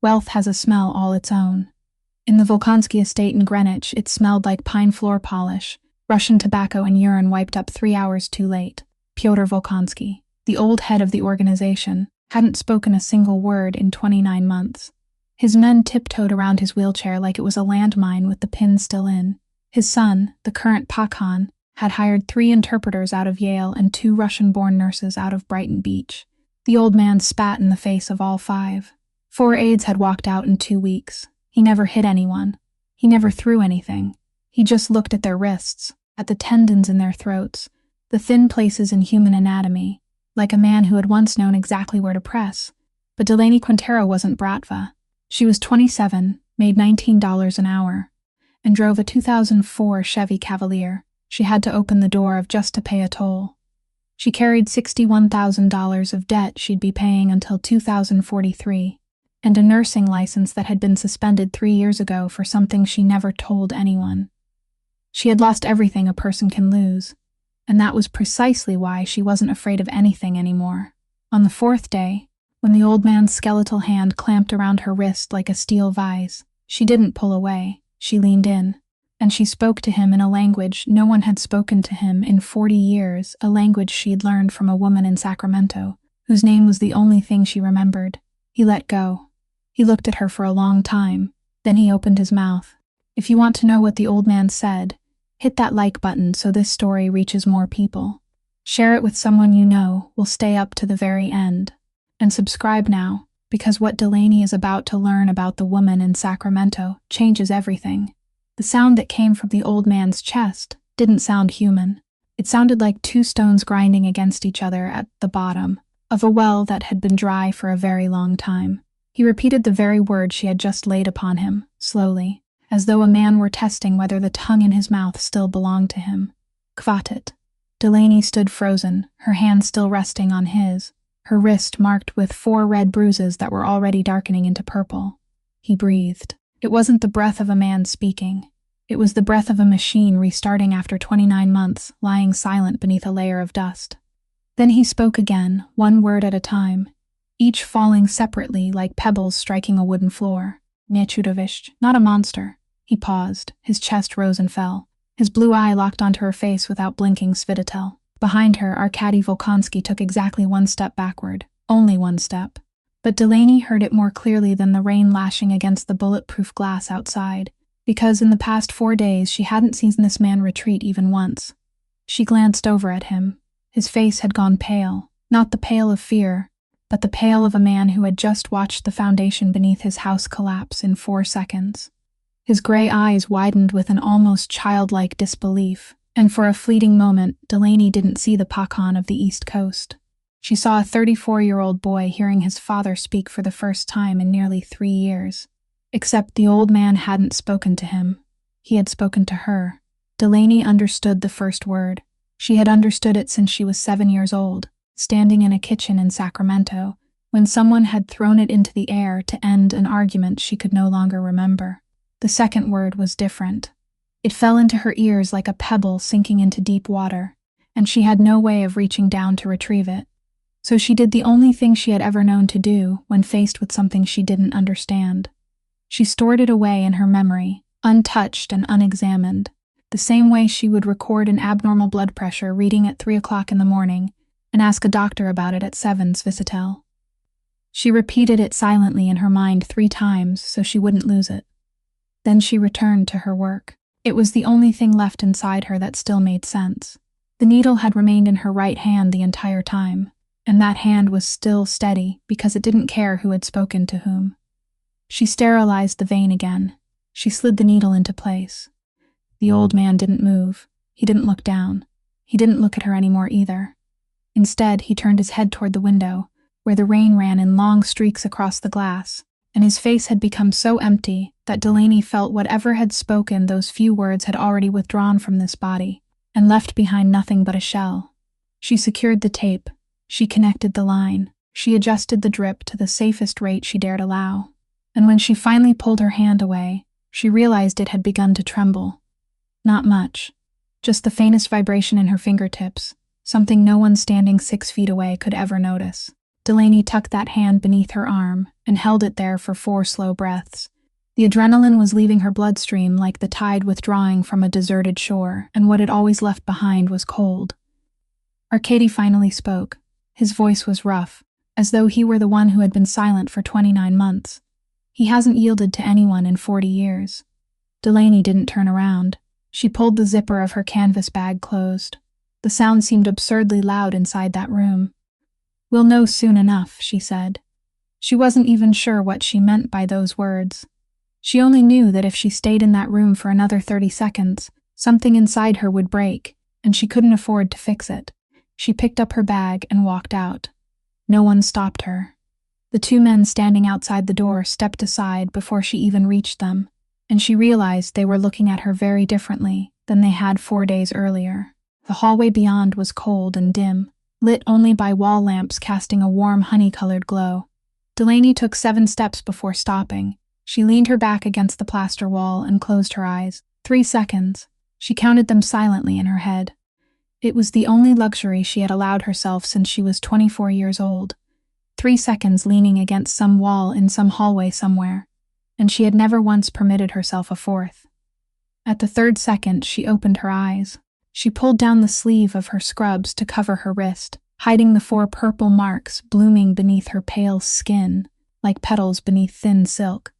Wealth has a smell all its own. In the Volkonsky estate in Greenwich, it smelled like pine floor polish, Russian tobacco and urine wiped up 3 hours too late. Pyotr Volkonsky, the old head of the organization, hadn't spoken a single word in 29 months. His men tiptoed around his wheelchair like it was a landmine with the pin still in. His son, the current Pakhan, had hired 3 interpreters out of Yale and 2 Russian-born nurses out of Brighton Beach. The old man spat in the face of all 5. 4 aides had walked out in 2 weeks. He never hit anyone. He never threw anything. He just looked at their wrists, at the tendons in their throats, the thin places in human anatomy, like a man who had once known exactly where to press. But Delaney Quintero wasn't Bratva. She was 27, made $19 an hour, and drove a 2004 Chevy Cavalier. She had to open the door just to pay a toll. She carried $61,000 of debt she'd be paying until 2043, and a nursing license that had been suspended 3 years ago for something she never told anyone. She had lost everything a person can lose, and that was precisely why she wasn't afraid of anything anymore. On the 4th day, when the old man's skeletal hand clamped around her wrist like a steel vise, she didn't pull away. She leaned in, and she spoke to him in a language no one had spoken to him in 40 years, a language she'd learned from a woman in Sacramento, whose name was the only thing she remembered. He let go. He looked at her for a long time, then he opened his mouth. If you want to know what the old man said, hit that like button so this story reaches more people. Share it with someone you know will stay up to the very end. And subscribe now, because what Delaney is about to learn about the woman in Sacramento changes everything. The sound that came from the old man's chest didn't sound human. It sounded like 2 stones grinding against each other at the bottom of a well that had been dry for a very long time. He repeated the very word she had just laid upon him, slowly, as though a man were testing whether the tongue in his mouth still belonged to him. Kvatet. Delaney stood frozen, her hand still resting on his, her wrist marked with 4 red bruises that were already darkening into purple. He breathed. It wasn't the breath of a man speaking. It was the breath of a machine restarting after 29 months, lying silent beneath a layer of dust. Then he spoke again, 1 word at a time, each falling separately like pebbles striking a wooden floor. Nechudovish, not a monster. He paused. His chest rose and fell. His blue eye locked onto her face without blinking. Svidatel. Behind her, Arkady Volkonsky took exactly 1 step backward. Only 1 step. But Delaney heard it more clearly than the rain lashing against the bulletproof glass outside, because in the past 4 days she hadn't seen this man retreat even once. She glanced over at him. His face had gone pale, not the pale of fear, but the pale of a man who had just watched the foundation beneath his house collapse in 4 seconds. His gray eyes widened with an almost childlike disbelief, and for a fleeting moment, Delaney didn't see the Pakhan of the East Coast. She saw a 34-year-old boy hearing his father speak for the first time in nearly 3 years. Except the old man hadn't spoken to him. He had spoken to her. Delaney understood the first word. She had understood it since she was 7 years old, standing in a kitchen in Sacramento, when someone had thrown it into the air to end an argument she could no longer remember. The second word was different. It fell into her ears like a pebble sinking into deep water, and she had no way of reaching down to retrieve it. So she did the only thing she had ever known to do when faced with something she didn't understand. She stored it away in her memory, untouched and unexamined, the same way she would record an abnormal blood pressure reading at 3 o'clock in the morning and ask a doctor about it at 7 Svisatel. She repeated it silently in her mind 3 times so she wouldn't lose it. Then she returned to her work. It was the only thing left inside her that still made sense. The needle had remained in her right hand the entire time, and that hand was still steady because it didn't care who had spoken to whom. She sterilized the vein again. She slid the needle into place. The old man didn't move. He didn't look down. He didn't look at her anymore either. Instead, he turned his head toward the window, where the rain ran in long streaks across the glass, and his face had become so empty that Delaney felt whatever had spoken those few words had already withdrawn from this body and left behind nothing but a shell. She secured the tape. She connected the line. She adjusted the drip to the safest rate she dared allow. And when she finally pulled her hand away, she realized it had begun to tremble. Not much. Just the faintest vibration in her fingertips, something no one standing 6 feet away could ever notice. Delaney tucked that hand beneath her arm and held it there for 4 slow breaths. The adrenaline was leaving her bloodstream like the tide withdrawing from a deserted shore, and what it always left behind was cold. Arkady finally spoke. His voice was rough, as though he were the one who had been silent for 29 months. He hasn't yielded to anyone in 40 years. Delaney didn't turn around. She pulled the zipper of her canvas bag closed. The sound seemed absurdly loud inside that room. "We'll know soon enough," she said. She wasn't even sure what she meant by those words. She only knew that if she stayed in that room for another 30 seconds, something inside her would break, and she couldn't afford to fix it. She picked up her bag and walked out. No one stopped her. The 2 men standing outside the door stepped aside before she even reached them, and she realized they were looking at her very differently than they had 4 days earlier. The hallway beyond was cold and dim, lit only by wall lamps casting a warm honey-colored glow. Delaney took 7 steps before stopping. She leaned her back against the plaster wall and closed her eyes. 3 seconds. She counted them silently in her head. It was the only luxury she had allowed herself since she was 24 years old. 3 seconds leaning against some wall in some hallway somewhere, and she had never once permitted herself a 4th. At the 3rd second, she opened her eyes. She pulled down the sleeve of her scrubs to cover her wrist, hiding the 4 purple marks blooming beneath her pale skin, like petals beneath thin silk.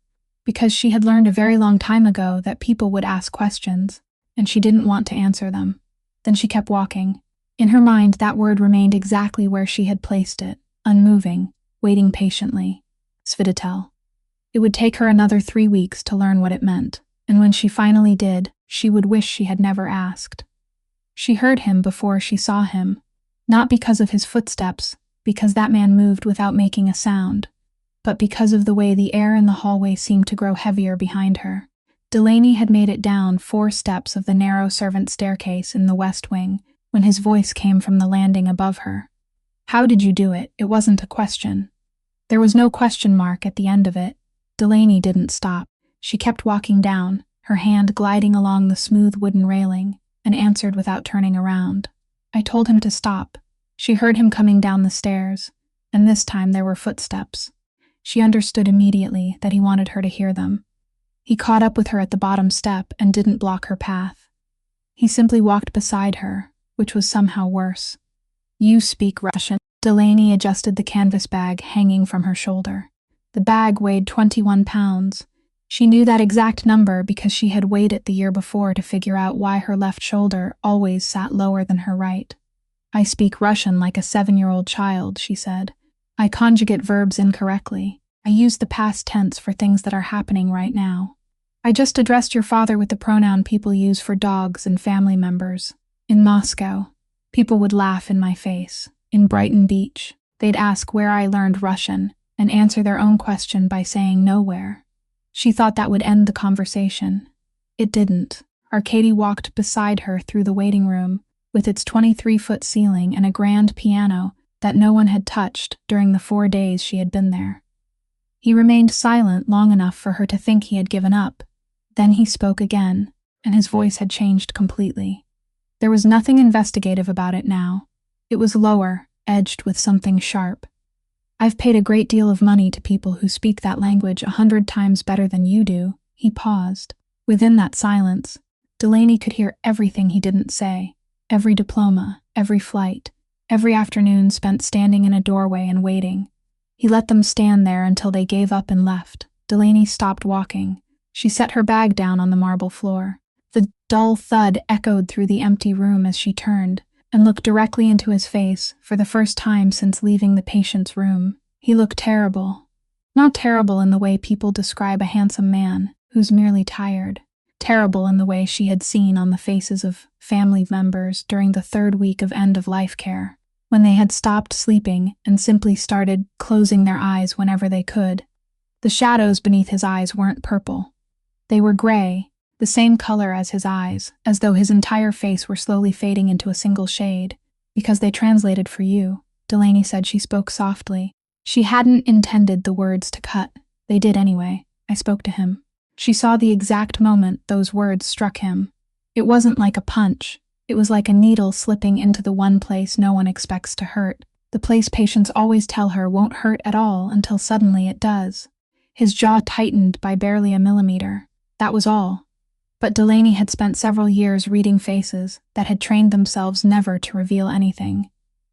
Because she had learned a very long time ago that people would ask questions, and she didn't want to answer them. Then she kept walking. In her mind, that word remained exactly where she had placed it, unmoving, waiting patiently. Svidatel. It would take her another 3 weeks to learn what it meant, and when she finally did, she would wish she had never asked. She heard him before she saw him, not because of his footsteps, because that man moved without making a sound, but because of the way the air in the hallway seemed to grow heavier behind her. Delaney had made it down 4 steps of the narrow servant staircase in the west wing when his voice came from the landing above her. "How did you do it?" It wasn't a question. There was no question mark at the end of it. Delaney didn't stop. She kept walking down, her hand gliding along the smooth wooden railing, and answered without turning around. "I told him to stop." She heard him coming down the stairs, and this time there were footsteps. She understood immediately that he wanted her to hear them. He caught up with her at the bottom step and didn't block her path. He simply walked beside her, which was somehow worse. "You speak Russian." Delaney adjusted the canvas bag hanging from her shoulder. The bag weighed 21 pounds. She knew that exact number because she had weighed it the year before to figure out why her left shoulder always sat lower than her right. "I speak Russian like a 7-year-old child," she said. "I conjugate verbs incorrectly. I use the past tense for things that are happening right now. I just addressed your father with the pronoun people use for dogs and family members. In Moscow, people would laugh in my face. In Brighton Beach, they'd ask where I learned Russian and answer their own question by saying nowhere." She thought that would end the conversation. It didn't. Arkady walked beside her through the waiting room, with its 23-foot ceiling and a grand piano that no one had touched during the 4 days she had been there. He remained silent long enough for her to think he had given up. Then he spoke again, and his voice had changed completely. There was nothing investigative about it now. It was lower, edged with something sharp. "I've paid a great deal of money to people who speak that language 100 times better than you do." He paused. Within that silence, Delaney could hear everything he didn't say. Every diploma, every flight, every afternoon spent standing in a doorway and waiting. He let them stand there until they gave up and left. Delaney stopped walking. She set her bag down on the marble floor. The dull thud echoed through the empty room as she turned and looked directly into his face for the first time since leaving the patient's room. He looked terrible. Not terrible in the way people describe a handsome man who's merely tired. Terrible in the way she had seen on the faces of family members during the 3rd week of end-of-life care, when they had stopped sleeping and simply started closing their eyes whenever they could. The shadows beneath his eyes weren't purple. They were gray, the same color as his eyes, as though his entire face were slowly fading into a single shade. "Because they translated for you," Delaney said. She spoke softly. She hadn't intended the words to cut. They did anyway. "I spoke to him." She saw the exact moment those words struck him. It wasn't like a punch. It was like a needle slipping into the one place no one expects to hurt. The place patients always tell her won't hurt at all until suddenly it does. His jaw tightened by barely a millimeter. That was all. But Delaney had spent several years reading faces that had trained themselves never to reveal anything.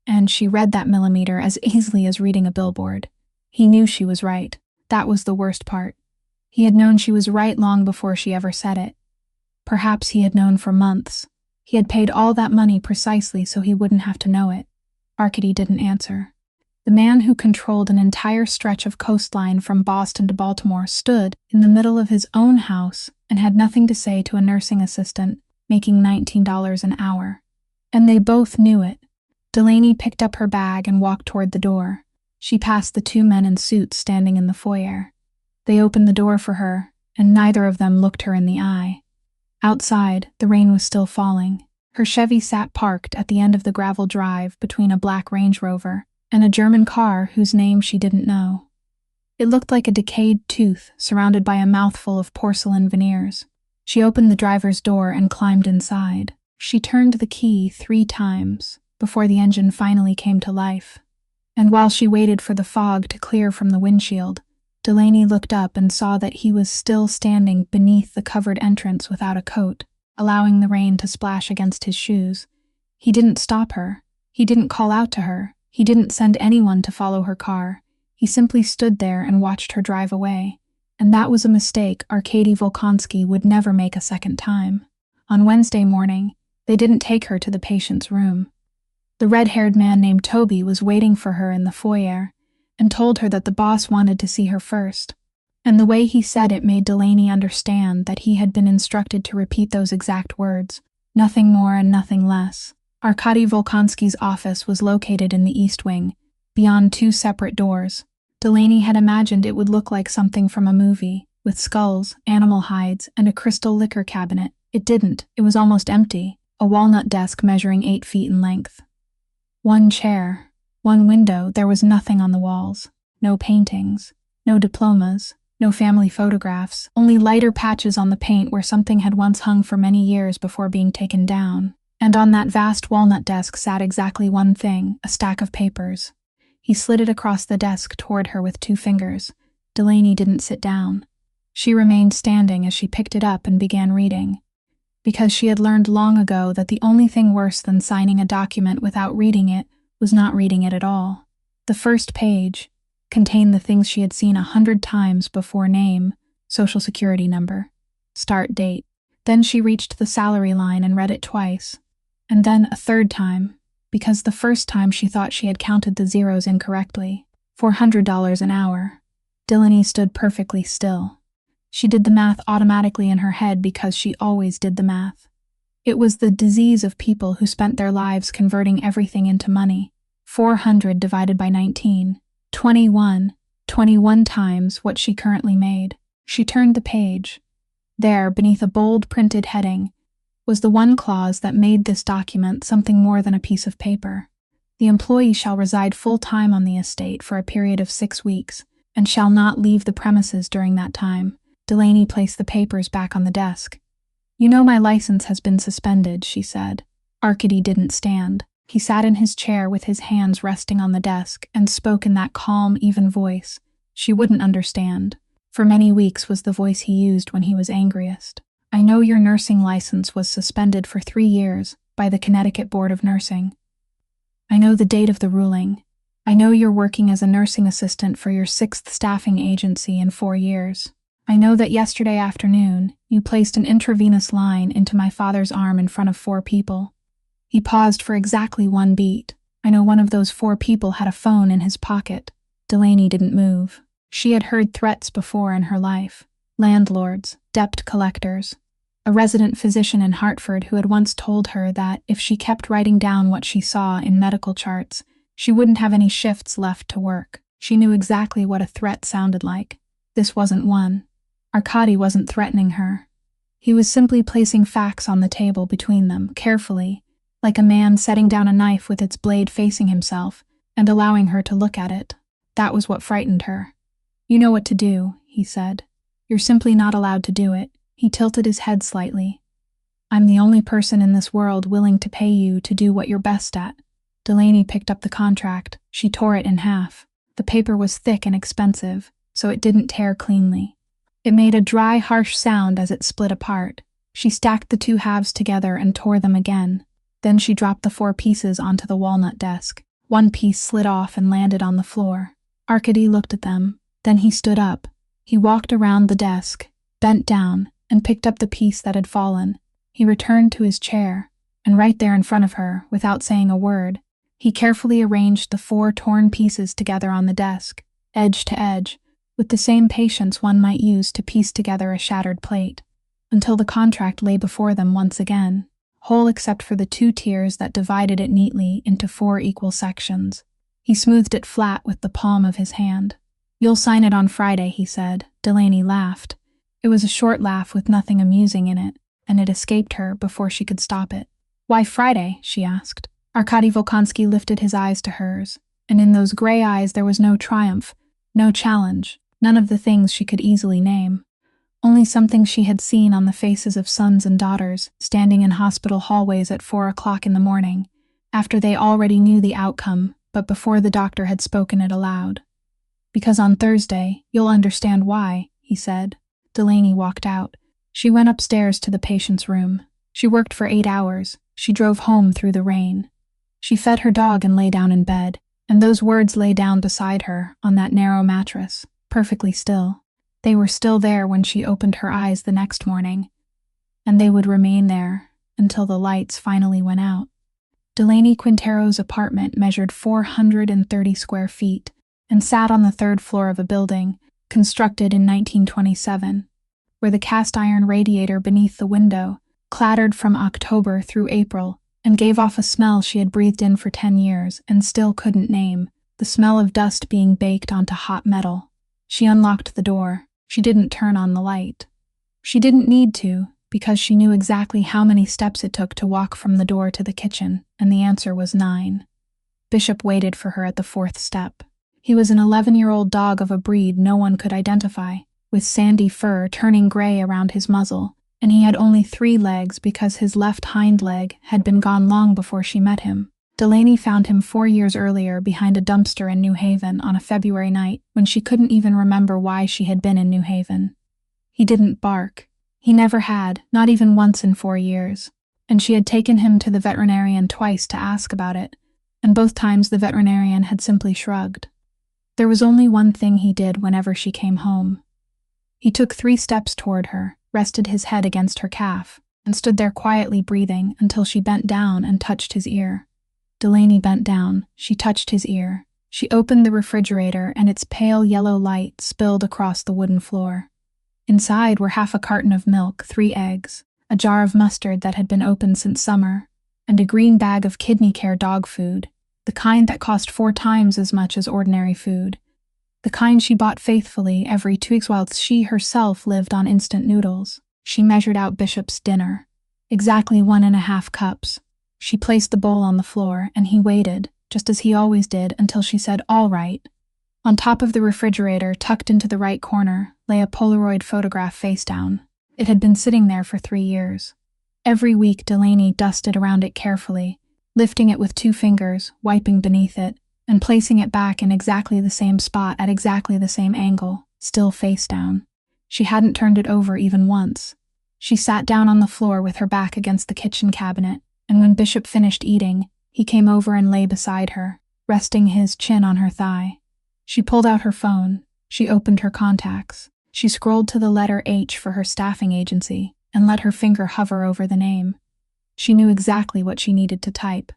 And she read that millimeter as easily as reading a billboard. He knew she was right. That was the worst part. He had known she was right long before she ever said it. Perhaps he had known for months. He had paid all that money precisely so he wouldn't have to know it. Arkady didn't answer. The man who controlled an entire stretch of coastline from Boston to Baltimore stood in the middle of his own house and had nothing to say to a nursing assistant making $19 an hour. And they both knew it. Delaney picked up her bag and walked toward the door. She passed the two men in suits standing in the foyer. They opened the door for her, and neither of them looked her in the eye. Outside, the rain was still falling. Her Chevy sat parked at the end of the gravel drive between a black Range Rover and a German car whose name she didn't know. It looked like a decayed tooth surrounded by a mouthful of porcelain veneers. She opened the driver's door and climbed inside. She turned the key 3 times before the engine finally came to life. And while she waited for the fog to clear from the windshield, Delaney looked up and saw that he was still standing beneath the covered entrance without a coat, allowing the rain to splash against his shoes. He didn't stop her. He didn't call out to her. He didn't send anyone to follow her car. He simply stood there and watched her drive away. And that was a mistake Arkady Volkonsky would never make a second time. On Wednesday morning, they didn't take her to the patient's room. The red-haired man named Toby was waiting for her in the foyer and told her that the boss wanted to see her first. And the way he said it made Delaney understand that he had been instructed to repeat those exact words, nothing more and nothing less. Arkady Volkonsky's office was located in the East Wing, beyond 2 separate doors. Delaney had imagined it would look like something from a movie, with skulls, animal hides, and a crystal liquor cabinet. It didn't. It was almost empty, a walnut desk measuring 8 feet in length. 1 chair, 1 window. There was nothing on the walls. No paintings, no diplomas, no family photographs, only lighter patches on the paint where something had once hung for many years before being taken down. And on that vast walnut desk sat exactly one thing, a stack of papers. He slid it across the desk toward her with 2 fingers. Delaney didn't sit down. She remained standing as she picked it up and began reading. Because she had learned long ago that the only thing worse than signing a document without reading it was not reading it at all. The first page contained the things she had seen 100 times before: name, social security number, start date. Then she reached the salary line and read it twice, and then a 3rd time, because the first time she thought she had counted the zeros incorrectly. $400 an hour. Delaney stood perfectly still. She did the math automatically in her head because she always did the math. It was the disease of people who spent their lives converting everything into money. 400 divided by 19. 21 times what she currently made. She turned the page. There, beneath a bold printed heading, was the one clause that made this document something more than a piece of paper. The employee shall reside full-time on the estate for a period of 6 weeks, and shall not leave the premises during that time. Delaney placed the papers back on the desk. "You know my license has been suspended," she said. Arkady didn't stand. He sat in his chair with his hands resting on the desk and spoke in that calm, even voice. She wouldn't understand. For many weeks was the voice he used when he was angriest. "I know your nursing license was suspended for 3 years by the Connecticut Board of Nursing. I know the date of the ruling. I know you're working as a nursing assistant for your 6th staffing agency in 4 years. I know that yesterday afternoon you placed an intravenous line into my father's arm in front of 4 people. He paused for exactly 1 beat. I know one of those 4 people had a phone in his pocket." Delaney didn't move. She had heard threats before in her life. Landlords, debt collectors. A resident physician in Hartford who had once told her that if she kept writing down what she saw in medical charts, she wouldn't have any shifts left to work. She knew exactly what a threat sounded like. This wasn't one. Arkady wasn't threatening her. He was simply placing facts on the table between them, carefully, like a man setting down a knife with its blade facing himself, and allowing her to look at it. That was what frightened her. "You know what to do," he said. "You're simply not allowed to do it." He tilted his head slightly. "I'm the only person in this world willing to pay you to do what you're best at. Delaney picked up the contract. She tore it in half. The paper was thick and expensive, so it didn't tear cleanly. It made a dry, harsh sound as it split apart. She stacked the two halves together and tore them again. Then she dropped the 4 pieces onto the walnut desk. One piece slid off and landed on the floor. Arkady looked at them. Then he stood up. He walked around the desk, bent down, and picked up the piece that had fallen. He returned to his chair, and right there in front of her, without saying a word, he carefully arranged the 4 torn pieces together on the desk, edge to edge, with the same patience one might use to piece together a shattered plate, until the contract lay before them once again, whole except for the 2 tiers that divided it neatly into 4 equal sections. He smoothed it flat with the palm of his hand. "You'll sign it on Friday," he said. Delaney laughed. It was a short laugh with nothing amusing in it, and it escaped her before she could stop it. "Why Friday?" she asked. Arkady Volkonsky lifted his eyes to hers, and in those gray eyes there was no triumph, no challenge, none of the things she could easily name. Only something she had seen on the faces of sons and daughters standing in hospital hallways at 4 o'clock in the morning, after they already knew the outcome, but before the doctor had spoken it aloud. "Because on Thursday, you'll understand why," he said. Delaney walked out. She went upstairs to the patient's room. She worked for 8 hours. She drove home through the rain. She fed her dog and lay down in bed, and those words lay down beside her on that narrow mattress, perfectly still. They were still there when she opened her eyes the next morning, and they would remain there until the lights finally went out. Delaney Quintero's apartment measured 430 square feet and sat on the 3rd floor of a building constructed in 1927, where the cast-iron radiator beneath the window clattered from October through April and gave off a smell she had breathed in for 10 years and still couldn't name, the smell of dust being baked onto hot metal. She unlocked the door. She didn't turn on the light. She didn't need to, because she knew exactly how many steps it took to walk from the door to the kitchen, and the answer was 9. Bishop waited for her at the 4th step. He was an 11-year-old dog of a breed no one could identify, with sandy fur turning gray around his muzzle, and he had only 3 legs because his left hind leg had been gone long before she met him. Delaney found him 4 years earlier behind a dumpster in New Haven on a February night when she couldn't even remember why she had been in New Haven. He didn't bark. He never had, not even once in 4 years, and she had taken him to the veterinarian twice to ask about it, and both times the veterinarian had simply shrugged. There was only one thing he did whenever she came home. He took 3 steps toward her, rested his head against her calf, and stood there quietly breathing until she bent down and touched his ear. Delaney bent down. She touched his ear. She opened the refrigerator and its pale yellow light spilled across the wooden floor. Inside were half a carton of milk, 3 eggs, a jar of mustard that had been open since summer, and a green bag of kidney care dog food, the kind that cost 4 times as much as ordinary food, the kind she bought faithfully every 2 weeks whilst she herself lived on instant noodles. She measured out Bishop's dinner, exactly 1.5 cups. She placed the bowl on the floor, and he waited, just as he always did, until she said, "All right." On top of the refrigerator, tucked into the right corner, lay a Polaroid photograph face down. It had been sitting there for 3 years. Every week, Delaney dusted around it carefully, lifting it with 2 fingers, wiping beneath it, and placing it back in exactly the same spot at exactly the same angle, still face down. She hadn't turned it over even once. She sat down on the floor with her back against the kitchen cabinet, and when Bishop finished eating, he came over and lay beside her, resting his chin on her thigh. She pulled out her phone. She opened her contacts. She scrolled to the letter H for her staffing agency and let her finger hover over the name. She knew exactly what she needed to type.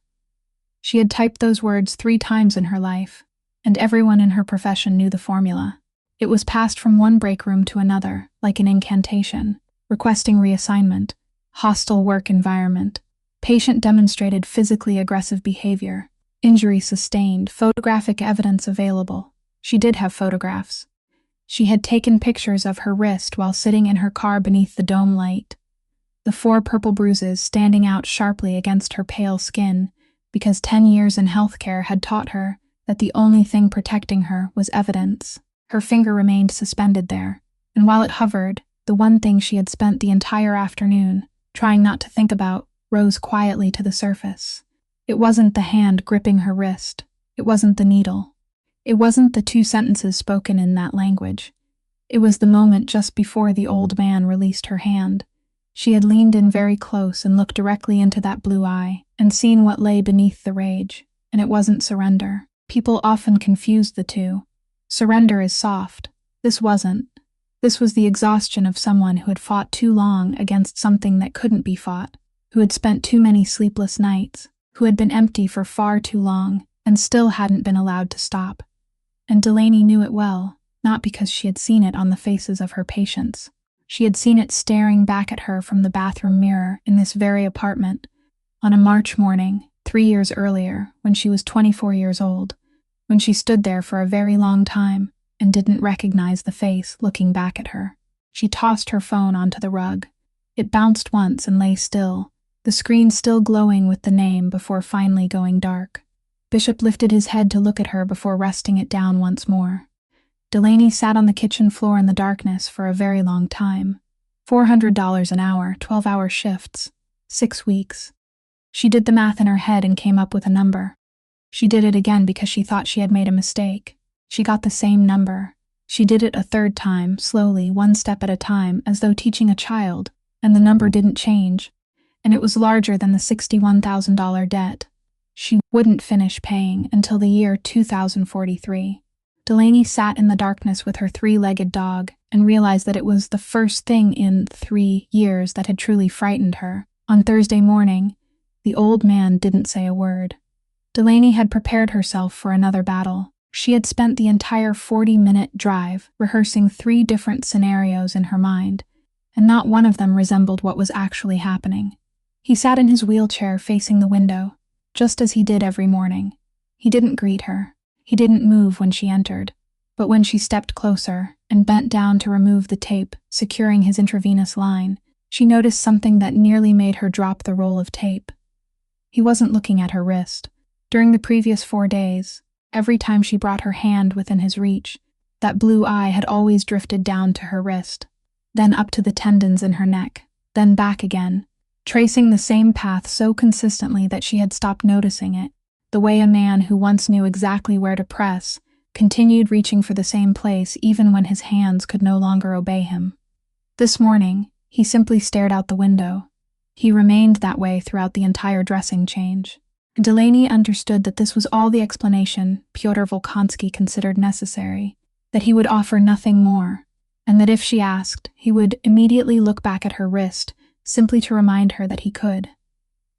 She had typed those words 3 times in her life, and everyone in her profession knew the formula. It was passed from one break room to another, like an incantation, requesting reassignment, hostile work environment, patient demonstrated physically aggressive behavior, injury sustained, photographic evidence available. She did have photographs. She had taken pictures of her wrist while sitting in her car beneath the dome light, the 4 purple bruises standing out sharply against her pale skin, because 10 years in healthcare had taught her that the only thing protecting her was evidence. Her finger remained suspended there, and while it hovered, the one thing she had spent the entire afternoon trying not to think about rose quietly to the surface. It wasn't the hand gripping her wrist. It wasn't the needle. It wasn't the two sentences spoken in that language. It was the moment just before the old man released her hand. She had leaned in very close and looked directly into that blue eye and seen what lay beneath the rage, and it wasn't surrender. People often confuse the two. Surrender is soft. This wasn't. This was the exhaustion of someone who had fought too long against something that couldn't be fought, who had spent too many sleepless nights, who had been empty for far too long and still hadn't been allowed to stop. And Delaney knew it well, not because she had seen it on the faces of her patients. She had seen it staring back at her from the bathroom mirror in this very apartment on a March morning 3 years earlier when she was 24 years old, when she stood there for a very long time and didn't recognize the face looking back at her. She tossed her phone onto the rug. It bounced once and lay still, the screen still glowing with the name before finally going dark. Bishop lifted his head to look at her before resting it down once more. Delaney sat on the kitchen floor in the darkness for a very long time. $400 an hour, 12-hour shifts, 6 weeks. She did the math in her head and came up with a number. She did it again because she thought she had made a mistake. She got the same number. She did it a third time, slowly, one step at a time, as though teaching a child, and the number didn't change, and it was larger than the $61,000 debt. She wouldn't finish paying until the year 2043. Delaney sat in the darkness with her 3-legged dog and realized that it was the first thing in 3 years that had truly frightened her. On Thursday morning, the old man didn't say a word. Delaney had prepared herself for another battle. She had spent the entire 40-minute drive rehearsing 3 different scenarios in her mind, and not one of them resembled what was actually happening. He sat in his wheelchair facing the window, just as he did every morning. He didn't greet her. He didn't move when she entered, but when she stepped closer and bent down to remove the tape securing his intravenous line, she noticed something that nearly made her drop the roll of tape. He wasn't looking at her wrist. During the previous 4 days, every time she brought her hand within his reach, that blue eye had always drifted down to her wrist, then up to the tendons in her neck, then back again, tracing the same path so consistently that she had stopped noticing it, the way a man who once knew exactly where to press continued reaching for the same place even when his hands could no longer obey him. This morning, he simply stared out the window. He remained that way throughout the entire dressing change. Delaney understood that this was all the explanation Pyotr Volkonsky considered necessary, that he would offer nothing more, and that if she asked, he would immediately look back at her wrist, simply to remind her that he could.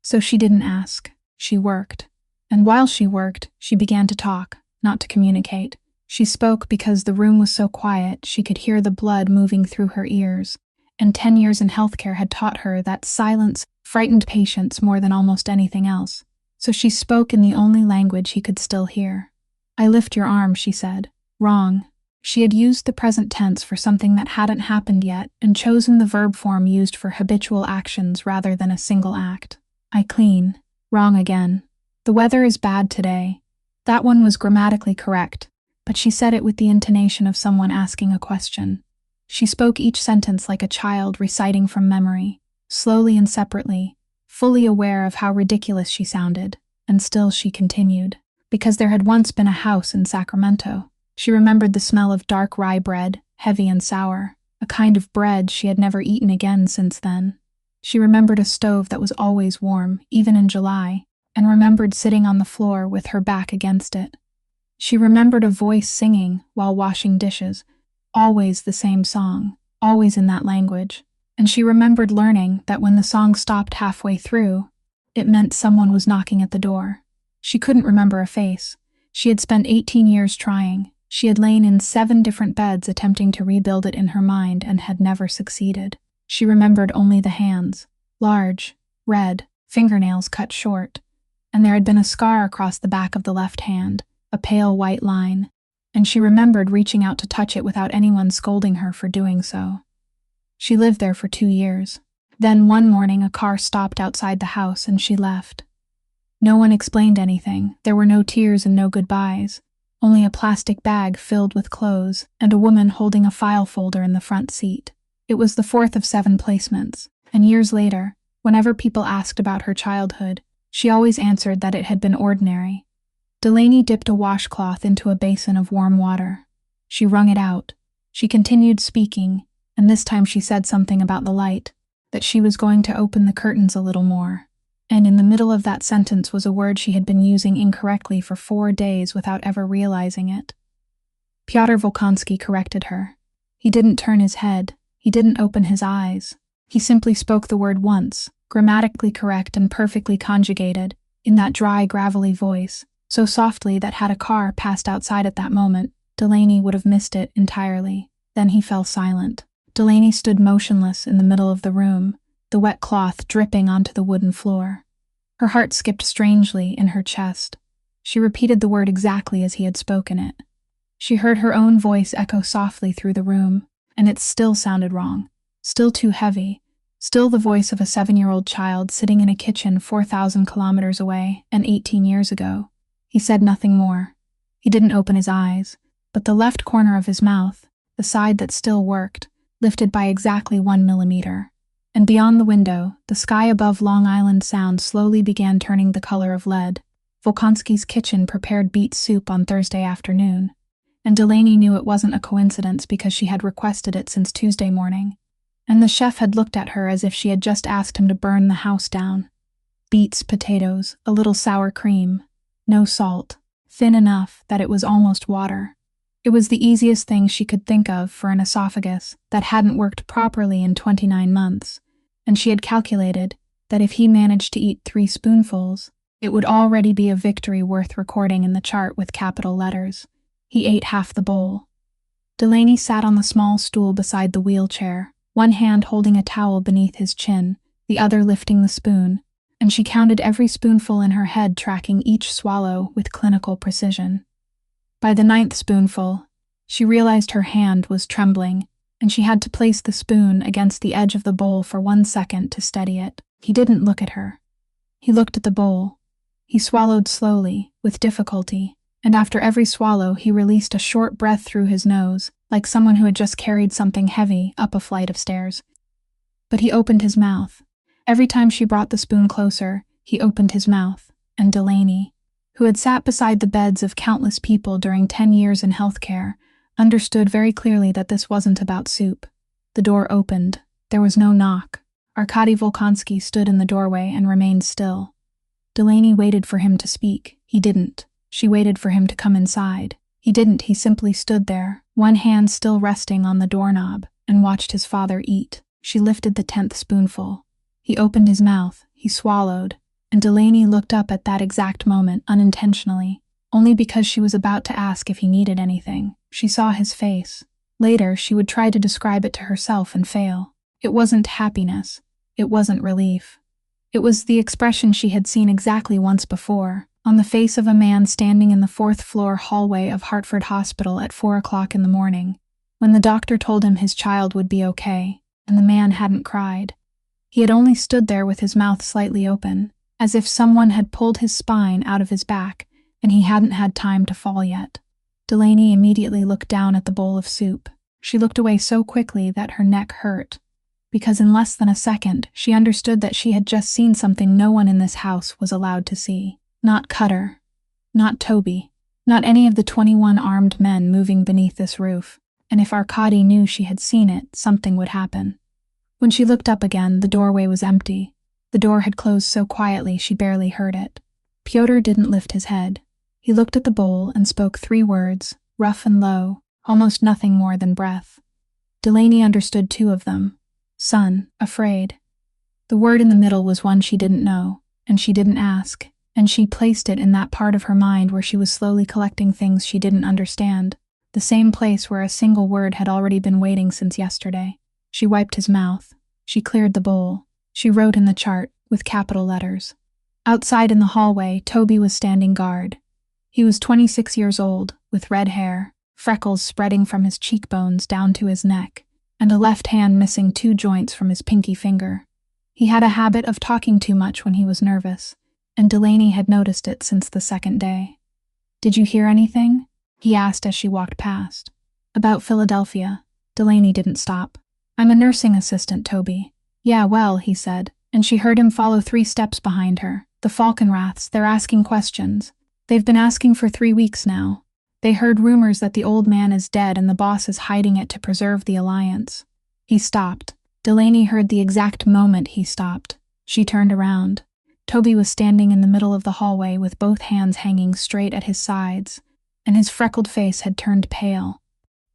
So she didn't ask. She worked. And while she worked, she began to talk, not to communicate. She spoke because the room was so quiet she could hear the blood moving through her ears, and 10 years in healthcare had taught her that silence frightened patients more than almost anything else. So she spoke in the only language he could still hear. "I lift your arm," she said. Wrong. She had used the present tense for something that hadn't happened yet and chosen the verb form used for habitual actions rather than a single act. "I clean." Wrong again. "The weather is bad today." That one was grammatically correct, but she said it with the intonation of someone asking a question. She spoke each sentence like a child reciting from memory, slowly and separately, fully aware of how ridiculous she sounded, and still she continued. Because there had once been a house in Sacramento. She remembered the smell of dark rye bread, heavy and sour, a kind of bread she had never eaten again since then. She remembered a stove that was always warm, even in July, and remembered sitting on the floor with her back against it. She remembered a voice singing while washing dishes, always the same song, always in that language, and she remembered learning that when the song stopped halfway through, it meant someone was knocking at the door. She couldn't remember a face. She had spent 18 years trying. She had lain in 7 different beds attempting to rebuild it in her mind and had never succeeded. She remembered only the hands, large, red, fingernails cut short, and there had been a scar across the back of the left hand, a pale white line, and she remembered reaching out to touch it without anyone scolding her for doing so. She lived there for 2 years. Then one morning a car stopped outside the house and she left. No one explained anything. There were no tears and no goodbyes, only a plastic bag filled with clothes and a woman holding a file folder in the front seat. It was the 4th of 7 placements, and years later, whenever people asked about her childhood, She always answered that it had been ordinary. Delaney dipped a washcloth into a basin of warm water. She wrung it out. She continued speaking, and this time she said something about the light, that she was going to open the curtains a little more. And in the middle of that sentence was a word she had been using incorrectly for 4 days without ever realizing it. Pyotr Volkonsky corrected her. He didn't turn his head. He didn't open his eyes. He simply spoke the word once, grammatically correct and perfectly conjugated, in that dry, gravelly voice, so softly that had a car passed outside at that moment, Delaney would have missed it entirely. Then he fell silent. Delaney stood motionless in the middle of the room, the wet cloth dripping onto the wooden floor. Her heart skipped strangely in her chest. She repeated the word exactly as he had spoken it. She heard her own voice echo softly through the room, and it still sounded wrong, still too heavy, still the voice of a 7-year-old child sitting in a kitchen 4,000 kilometers away and 18 years ago. He said nothing more. He didn't open his eyes, but the left corner of his mouth, the side that still worked, lifted by exactly 1 millimeter. And beyond the window, the sky above Long Island Sound slowly began turning the color of lead. Volkonsky's kitchen prepared beet soup on Thursday afternoon, and Delaney knew it wasn't a coincidence because she had requested it since Tuesday morning. And the chef had looked at her as if she had just asked him to burn the house down. Beets, potatoes, a little sour cream, no salt, thin enough that it was almost water. It was the easiest thing she could think of for an esophagus that hadn't worked properly in 29 months, and she had calculated that if he managed to eat 3 spoonfuls, it would already be a victory worth recording in the chart with capital letters. He ate half the bowl. Delaney sat on the small stool beside the wheelchair, one hand holding a towel beneath his chin, the other lifting the spoon, and she counted every spoonful in her head, tracking each swallow with clinical precision. By the 9th spoonful, she realized her hand was trembling, and she had to place the spoon against the edge of the bowl for 1 second to steady it. He didn't look at her. He looked at the bowl. He swallowed slowly, with difficulty, and after every swallow he released a short breath through his nose, like someone who had just carried something heavy up a flight of stairs. But he opened his mouth. Every time she brought the spoon closer, he opened his mouth, and Delaney, who had sat beside the beds of countless people during 10 years in healthcare, understood very clearly that this wasn't about soup. The door opened. There was no knock. Arkady Volkonsky stood in the doorway and remained still. Delaney waited for him to speak. He didn't. She waited for him to come inside. He didn't. He simply stood there, one hand still resting on the doorknob, and watched his father eat. She lifted the 10th spoonful. He opened his mouth. He swallowed. And Delaney looked up at that exact moment unintentionally, only because she was about to ask if he needed anything. She saw his face. Later, she would try to describe it to herself and fail. It wasn't happiness. It wasn't relief. It was the expression she had seen exactly once before, on the face of a man standing in the 4th-floor hallway of Hartford Hospital at 4 o'clock in the morning, when the doctor told him his child would be okay, and the man hadn't cried. He had only stood there with his mouth slightly open, as if someone had pulled his spine out of his back, and he hadn't had time to fall yet. Delaney immediately looked down at the bowl of soup. She looked away so quickly that her neck hurt, because in less than a second, she understood that she had just seen something no one in this house was allowed to see. Not Cutter, not Toby, not any of the 21 armed men moving beneath this roof, and if Arkady knew she had seen it, something would happen. When she looked up again, the doorway was empty. The door had closed so quietly she barely heard it. Pyotr didn't lift his head. He looked at the bowl and spoke 3 words, rough and low, almost nothing more than breath. Delaney understood 2 of them. Son, afraid. The word in the middle was one she didn't know, and she didn't ask, and she placed it in that part of her mind where she was slowly collecting things she didn't understand, the same place where a single word had already been waiting since yesterday. She wiped his mouth. She cleared the bowl. She wrote in the chart, with capital letters. Outside in the hallway, Toby was standing guard. He was 26 years old, with red hair, freckles spreading from his cheekbones down to his neck, and a left hand missing 2 joints from his pinky finger. He had a habit of talking too much when he was nervous, and Delaney had noticed it since the 2nd day. "Did you hear anything?" he asked as she walked past. "About Philadelphia." Delaney didn't stop. "I'm a nursing assistant, Toby." "Yeah, well," he said, and she heard him follow 3 steps behind her. The Falconraths, they're asking questions. They've been asking for 3 weeks now. They heard rumors that the old man is dead and the boss is hiding it to preserve the alliance. He stopped. Delaney heard the exact moment he stopped. She turned around. Toby was standing in the middle of the hallway with both hands hanging straight at his sides, and his freckled face had turned pale,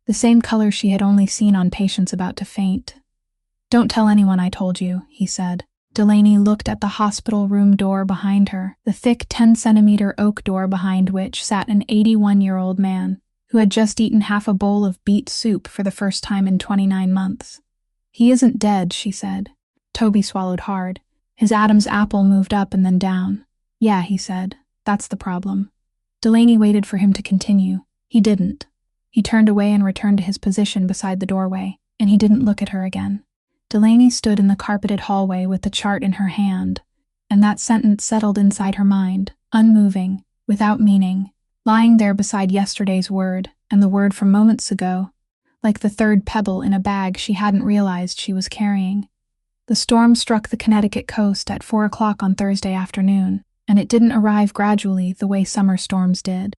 the same color she had only seen on patients about to faint. "Don't tell anyone I told you," he said. Delaney looked at the hospital room door behind her, the thick 10-centimeter oak door behind which sat an 81-year-old man who had just eaten half a bowl of beet soup for the first time in 29 months. "He isn't dead," she said. Toby swallowed hard. His Adam's apple moved up and then down. "Yeah," he said. "That's the problem." Delaney waited for him to continue. He didn't. He turned away and returned to his position beside the doorway, and he didn't look at her again. Delaney stood in the carpeted hallway with the chart in her hand, and that sentence settled inside her mind, unmoving, without meaning, lying there beside yesterday's word and the word from moments ago, like the third pebble in a bag she hadn't realized she was carrying. The storm struck the Connecticut coast at 4 o'clock on Thursday afternoon, and it didn't arrive gradually the way summer storms did.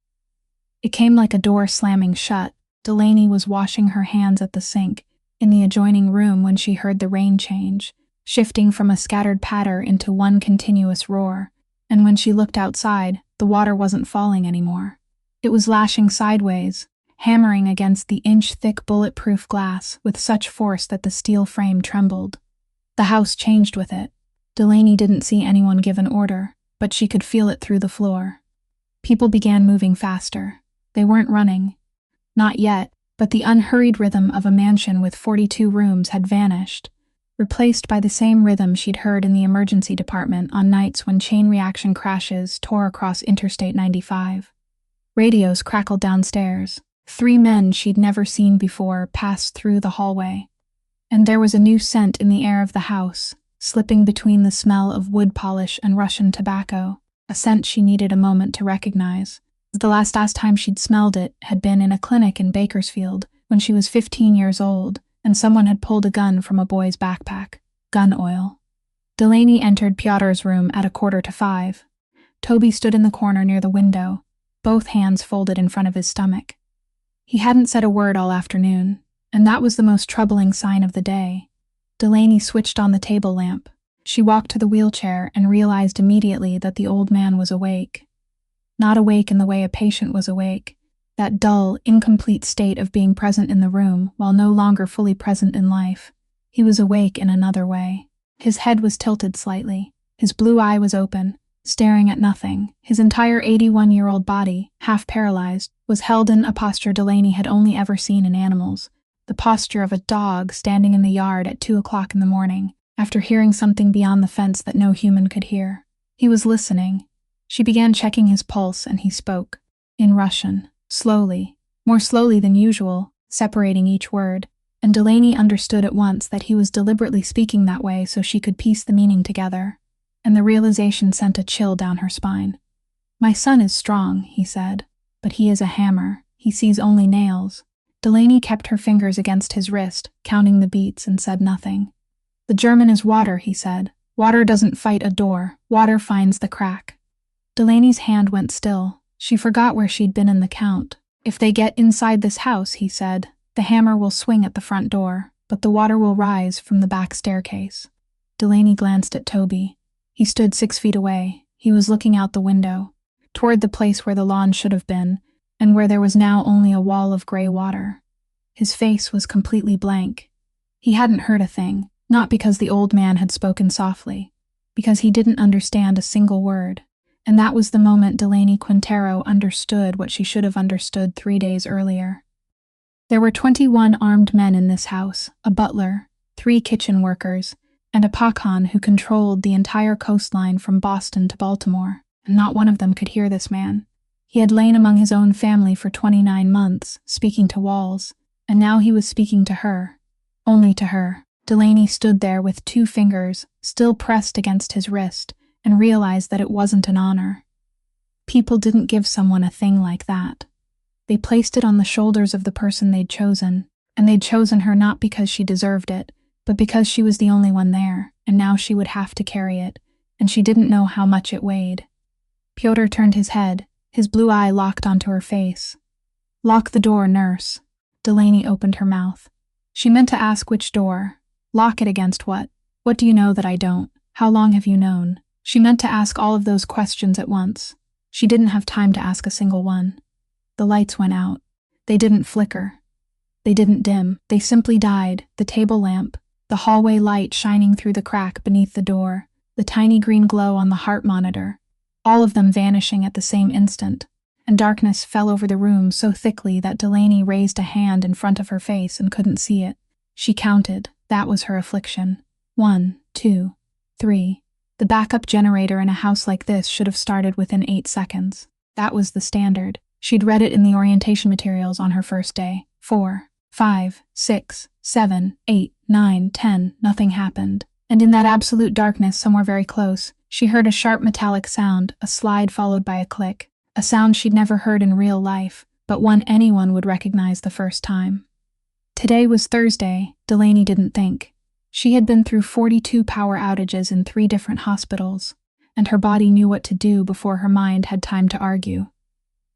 It came like a door slamming shut. Delaney was washing her hands at the sink in the adjoining room when she heard the rain change, shifting from a scattered patter into one continuous roar, and when she looked outside, the water wasn't falling anymore. It was lashing sideways, hammering against the inch-thick bulletproof glass with such force that the steel frame trembled. The house changed with it. Delaney didn't see anyone give an order, but she could feel it through the floor. People began moving faster. They weren't running. Not yet, but the unhurried rhythm of a mansion with 42 rooms had vanished, replaced by the same rhythm she'd heard in the emergency department on nights when chain reaction crashes tore across Interstate 95. Radios crackled downstairs. 3 men she'd never seen before passed through the hallway. And there was a new scent in the air of the house, slipping between the smell of wood polish and Russian tobacco, a scent she needed a moment to recognize. The last time she'd smelled it had been in a clinic in Bakersfield when she was 15 years old, and someone had pulled a gun from a boy's backpack. Gun oil. Delaney entered Pyotr's room at 4:45. Toby stood in the corner near the window, both hands folded in front of his stomach. He hadn't said a word all afternoon, and that was the most troubling sign of the day. Delaney switched on the table lamp. She walked to the wheelchair and realized immediately that the old man was awake. Not awake in the way a patient was awake, that dull, incomplete state of being present in the room while no longer fully present in life. He was awake in another way. His head was tilted slightly. His blue eye was open, staring at nothing. His entire 81-year-old body, half paralyzed, was held in a posture Delaney had only ever seen in animals, the posture of a dog standing in the yard at 2 o'clock in the morning, after hearing something beyond the fence that no human could hear. He was listening. She began checking his pulse, and he spoke. In Russian, slowly, more slowly than usual, separating each word, and Delaney understood at once that he was deliberately speaking that way so she could piece the meaning together, and the realization sent a chill down her spine. "My son is strong," he said, "but he is a hammer. He sees only nails." Delaney kept her fingers against his wrist, counting the beats, and said nothing. "The German is water," he said. "Water doesn't fight a door. Water finds the crack." Delaney's hand went still. She forgot where she'd been in the count. "If they get inside this house," he said, "the hammer will swing at the front door, but the water will rise from the back staircase." Delaney glanced at Toby. He stood 6 feet away. He was looking out the window, toward the place where the lawn should have been, and where there was now only a wall of gray water. His face was completely blank. He hadn't heard a thing, not because the old man had spoken softly, because he didn't understand a single word. And that was the moment Delaney Quintero understood what she should have understood 3 days earlier. There were 21 armed men in this house, a butler, 3 kitchen workers, and a Pakhan who controlled the entire coastline from Boston to Baltimore, and not one of them could hear this man. He had lain among his own family for 29 months, speaking to walls, and now he was speaking to her. Only to her. Delaney stood there with 2 fingers, still pressed against his wrist, and realized that it wasn't an honor. People didn't give someone a thing like that. They placed it on the shoulders of the person they'd chosen, and they'd chosen her not because she deserved it, but because she was the only one there, and now she would have to carry it, and she didn't know how much it weighed. Pyotr turned his head, his blue eye locked onto her face. "Lock the door, nurse." Delaney opened her mouth. She meant to ask which door. Lock it against what? What do you know that I don't? How long have you known? She meant to ask all of those questions at once. She didn't have time to ask a single one. The lights went out. They didn't flicker. They didn't dim. They simply died. The table lamp, the hallway light shining through the crack beneath the door, the tiny green glow on the heart monitor, all of them vanishing at the same instant, and darkness fell over the room so thickly that Delaney raised a hand in front of her face and couldn't see it. She counted. That was her affliction. 1, 2, 3. The backup generator in a house like this should have started within 8 seconds. That was the standard. She'd read it in the orientation materials on her first day. 4, 5, 6, 7, 8, 9, 10. Nothing happened. And in that absolute darkness somewhere very close, she heard a sharp metallic sound, a slide followed by a click. A sound she'd never heard in real life, but one anyone would recognize the first time. Today was Thursday, Delaney didn't think. She had been through 42 power outages in 3 different hospitals, and her body knew what to do before her mind had time to argue.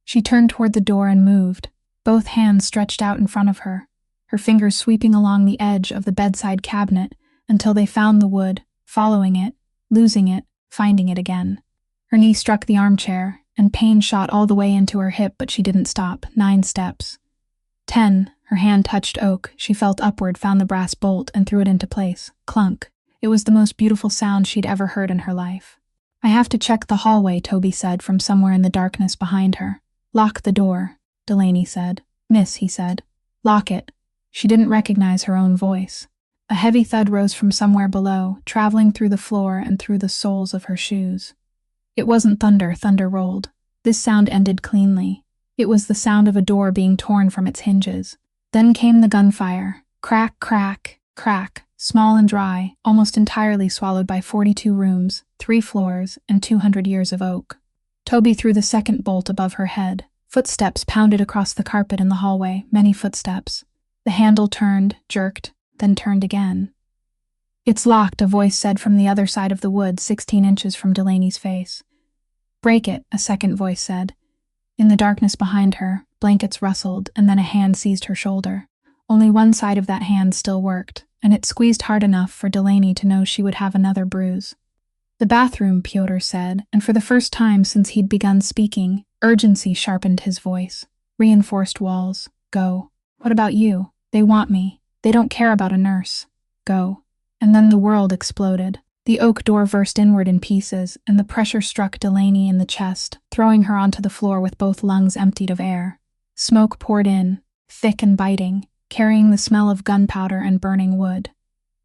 She turned toward the door and moved, both hands stretched out in front of her, her fingers sweeping along the edge of the bedside cabinet until they found the wood, following it, losing it, finding it again. Her knee struck the armchair, and pain shot all the way into her hip, but she didn't stop. 9 steps. 10. Her hand touched oak. She felt upward, found the brass bolt, and threw it into place. Clunk. It was the most beautiful sound she'd ever heard in her life. "I have to check the hallway," Toby said from somewhere in the darkness behind her. "Lock the door," Delaney said. "Miss," he said. "Lock it." She didn't recognize her own voice. A heavy thud rose from somewhere below, traveling through the floor and through the soles of her shoes. It wasn't thunder. Thunder rolled. This sound ended cleanly. It was the sound of a door being torn from its hinges. Then came the gunfire. Crack, crack, crack, small and dry, almost entirely swallowed by 42 rooms, 3 floors, and 200 years of oak. Toby threw the second bolt above her head. Footsteps pounded across the carpet in the hallway, many footsteps. The handle turned, jerked, then turned again. "It's locked," a voice said from the other side of the wood, 16 inches from Delaney's face. "Break it," a second voice said. In the darkness behind her, blankets rustled, and then a hand seized her shoulder. Only one side of that hand still worked, and it squeezed hard enough for Delaney to know she would have another bruise. "The bathroom," Pyotr said, and for the first time since he'd begun speaking, urgency sharpened his voice. "Reinforced walls. Go. What about you? They want me. They don't care about a nurse. Go." And then the world exploded. The oak door burst inward in pieces, and the pressure struck Delaney in the chest, throwing her onto the floor with both lungs emptied of air. Smoke poured in, thick and biting, carrying the smell of gunpowder and burning wood.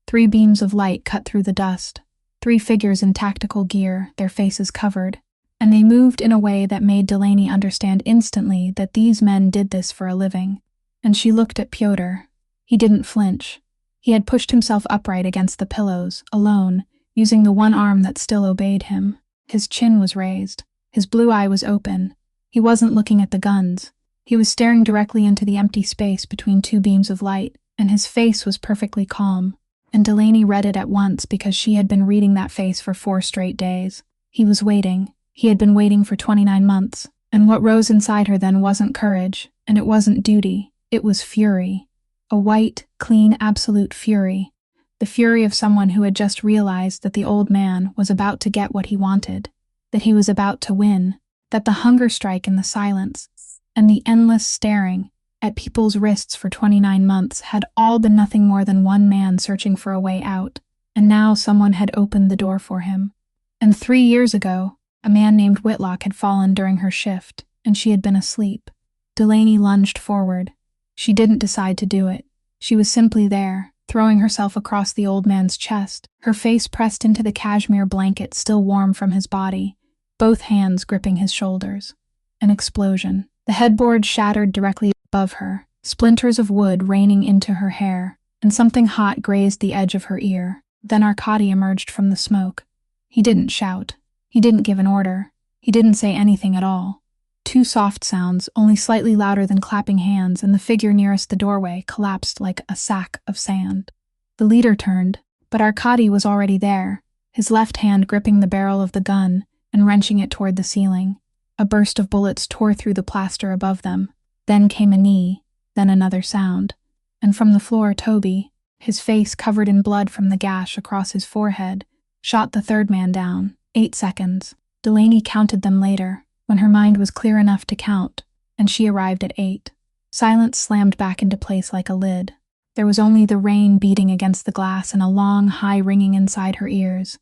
3 beams of light cut through the dust. 3 figures in tactical gear, their faces covered, and they moved in a way that made Delaney understand instantly that these men did this for a living. And she looked at Pyotr. He didn't flinch. He had pushed himself upright against the pillows, alone, using the one arm that still obeyed him. His chin was raised. His blue eye was open. He wasn't looking at the guns. He was staring directly into the empty space between 2 beams of light, and his face was perfectly calm. And Delaney read it at once because she had been reading that face for 4 straight days. He was waiting. He had been waiting for 29 months. And what rose inside her then wasn't courage, and it wasn't duty. It was fury. A white, clean, absolute fury. The fury of someone who had just realized that the old man was about to get what he wanted, that he was about to win, that the hunger strike in the silence, and the endless staring at people's wrists for 29 months had all been nothing more than one man searching for a way out, and now someone had opened the door for him. And 3 years ago, a man named Whitlock had fallen during her shift, and she had been asleep. Delaney lunged forward. She didn't decide to do it. She was simply there, throwing herself across the old man's chest, her face pressed into the cashmere blanket still warm from his body, both hands gripping his shoulders. An explosion. The headboard shattered directly above her, splinters of wood raining into her hair, and something hot grazed the edge of her ear. Then Arkady emerged from the smoke. He didn't shout. He didn't give an order. He didn't say anything at all. 2 soft sounds, only slightly louder than clapping hands, and the figure nearest the doorway collapsed like a sack of sand. The leader turned, but Arkady was already there, his left hand gripping the barrel of the gun and wrenching it toward the ceiling. A burst of bullets tore through the plaster above them. Then came a knee, then another sound. And from the floor, Toby, his face covered in blood from the gash across his forehead, shot the third man down. 8 seconds. Delaney counted them later, when her mind was clear enough to count, and she arrived at 8. Silence slammed back into place like a lid. There was only the rain beating against the glass and a long, high ringing inside her ears.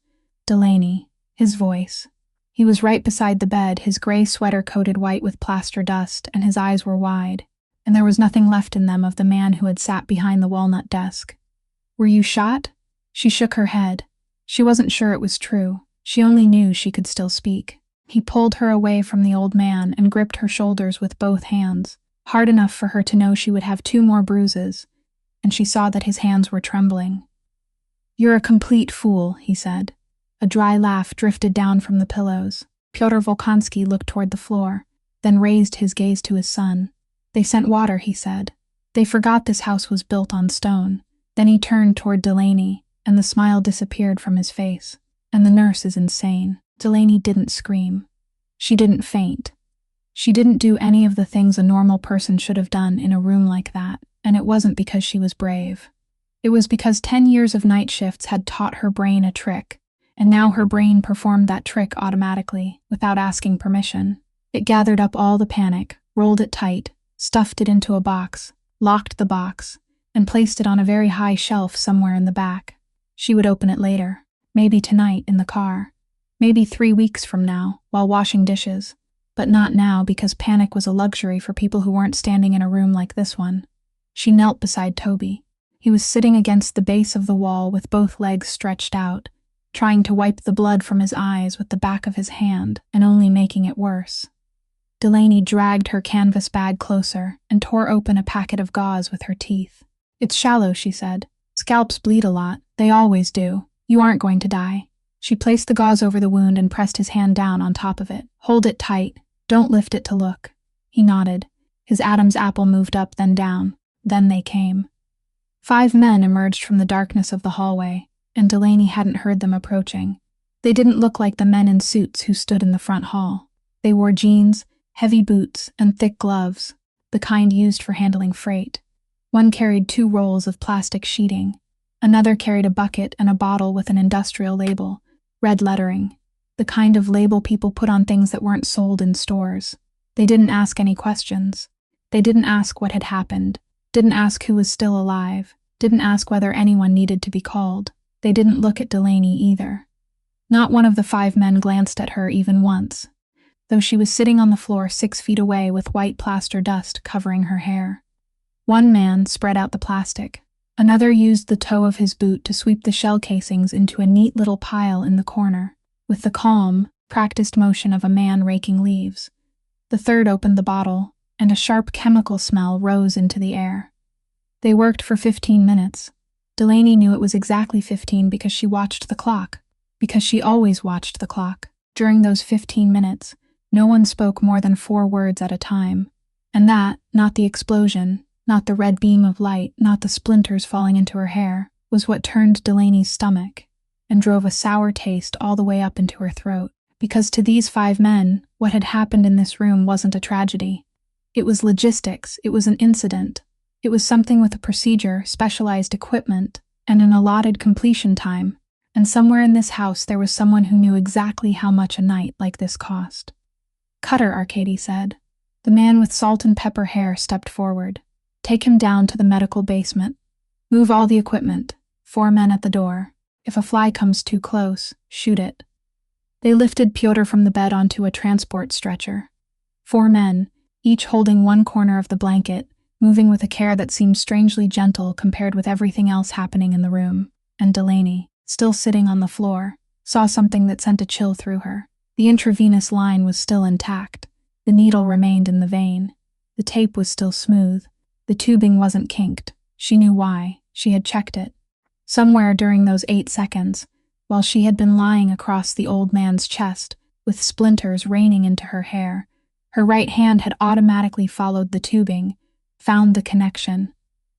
Delaney, his voice. He was right beside the bed, his gray sweater coated white with plaster dust, and his eyes were wide, and there was nothing left in them of the man who had sat behind the walnut desk. "Were you shot?" She shook her head. She wasn't sure it was true. She only knew she could still speak. He pulled her away from the old man and gripped her shoulders with both hands, hard enough for her to know she would have 2 more bruises, and she saw that his hands were trembling. "You're a complete fool," he said. A dry laugh drifted down from the pillows. Pyotr Volkonsky looked toward the floor, then raised his gaze to his son. "They sent water," he said. "They forgot this house was built on stone." Then he turned toward Delaney, and the smile disappeared from his face. "And the nurse is insane." Delaney didn't scream. She didn't faint. She didn't do any of the things a normal person should have done in a room like that, and it wasn't because she was brave. It was because 10 years of night shifts had taught her brain a trick, and now her brain performed that trick automatically, without asking permission. It gathered up all the panic, rolled it tight, stuffed it into a box, locked the box, and placed it on a very high shelf somewhere in the back. She would open it later, maybe tonight in the car, maybe 3 weeks from now, while washing dishes, but not now because panic was a luxury for people who weren't standing in a room like this one. She knelt beside Toby. He was sitting against the base of the wall with both legs stretched out, trying to wipe the blood from his eyes with the back of his hand and only making it worse. Delaney dragged her canvas bag closer and tore open a packet of gauze with her teeth. "It's shallow," she said. "Scalps bleed a lot. They always do. You aren't going to die." She placed the gauze over the wound and pressed his hand down on top of it. "Hold it tight. Don't lift it to look." He nodded. His Adam's apple moved up, then down. Then they came. 5 men emerged from the darkness of the hallway, and Delaney hadn't heard them approaching. They didn't look like the men in suits who stood in the front hall. They wore jeans, heavy boots, and thick gloves, the kind used for handling freight. One carried 2 rolls of plastic sheeting. Another carried a bucket and a bottle with an industrial label, red lettering, the kind of label people put on things that weren't sold in stores. They didn't ask any questions. They didn't ask what had happened, didn't ask who was still alive, didn't ask whether anyone needed to be called. They didn't look at Delaney either. Not one of the 5 men glanced at her even once, though she was sitting on the floor 6 feet away with white plaster dust covering her hair. One man spread out the plastic. Another used the toe of his boot to sweep the shell casings into a neat little pile in the corner, with the calm, practiced motion of a man raking leaves. The third opened the bottle, and a sharp chemical smell rose into the air. They worked for 15 minutes. Delaney knew it was exactly 15 because she watched the clock, because she always watched the clock. During those 15 minutes, no one spoke more than 4 words at a time, and that, not the explosion, not the red beam of light, not the splinters falling into her hair, was what turned Delaney's stomach and drove a sour taste all the way up into her throat. Because to these 5 men, what had happened in this room wasn't a tragedy. It was logistics, it was an incident. It was something with a procedure, specialized equipment, and an allotted completion time. And somewhere in this house there was someone who knew exactly how much a night like this cost. "Cutter," Arkady said. The man with salt and pepper hair stepped forward. "Take him down to the medical basement. Move all the equipment. 4 men at the door. If a fly comes too close, shoot it." They lifted Pyotr from the bed onto a transport stretcher. 4 men, each holding one corner of the blanket, moving with a care that seemed strangely gentle compared with everything else happening in the room. And Delaney, still sitting on the floor, saw something that sent a chill through her. The intravenous line was still intact. The needle remained in the vein. The tape was still smooth. The tubing wasn't kinked. She knew why. She had checked it. Somewhere during those 8 seconds, while she had been lying across the old man's chest, with splinters raining into her hair, her right hand had automatically followed the tubing, found the connection,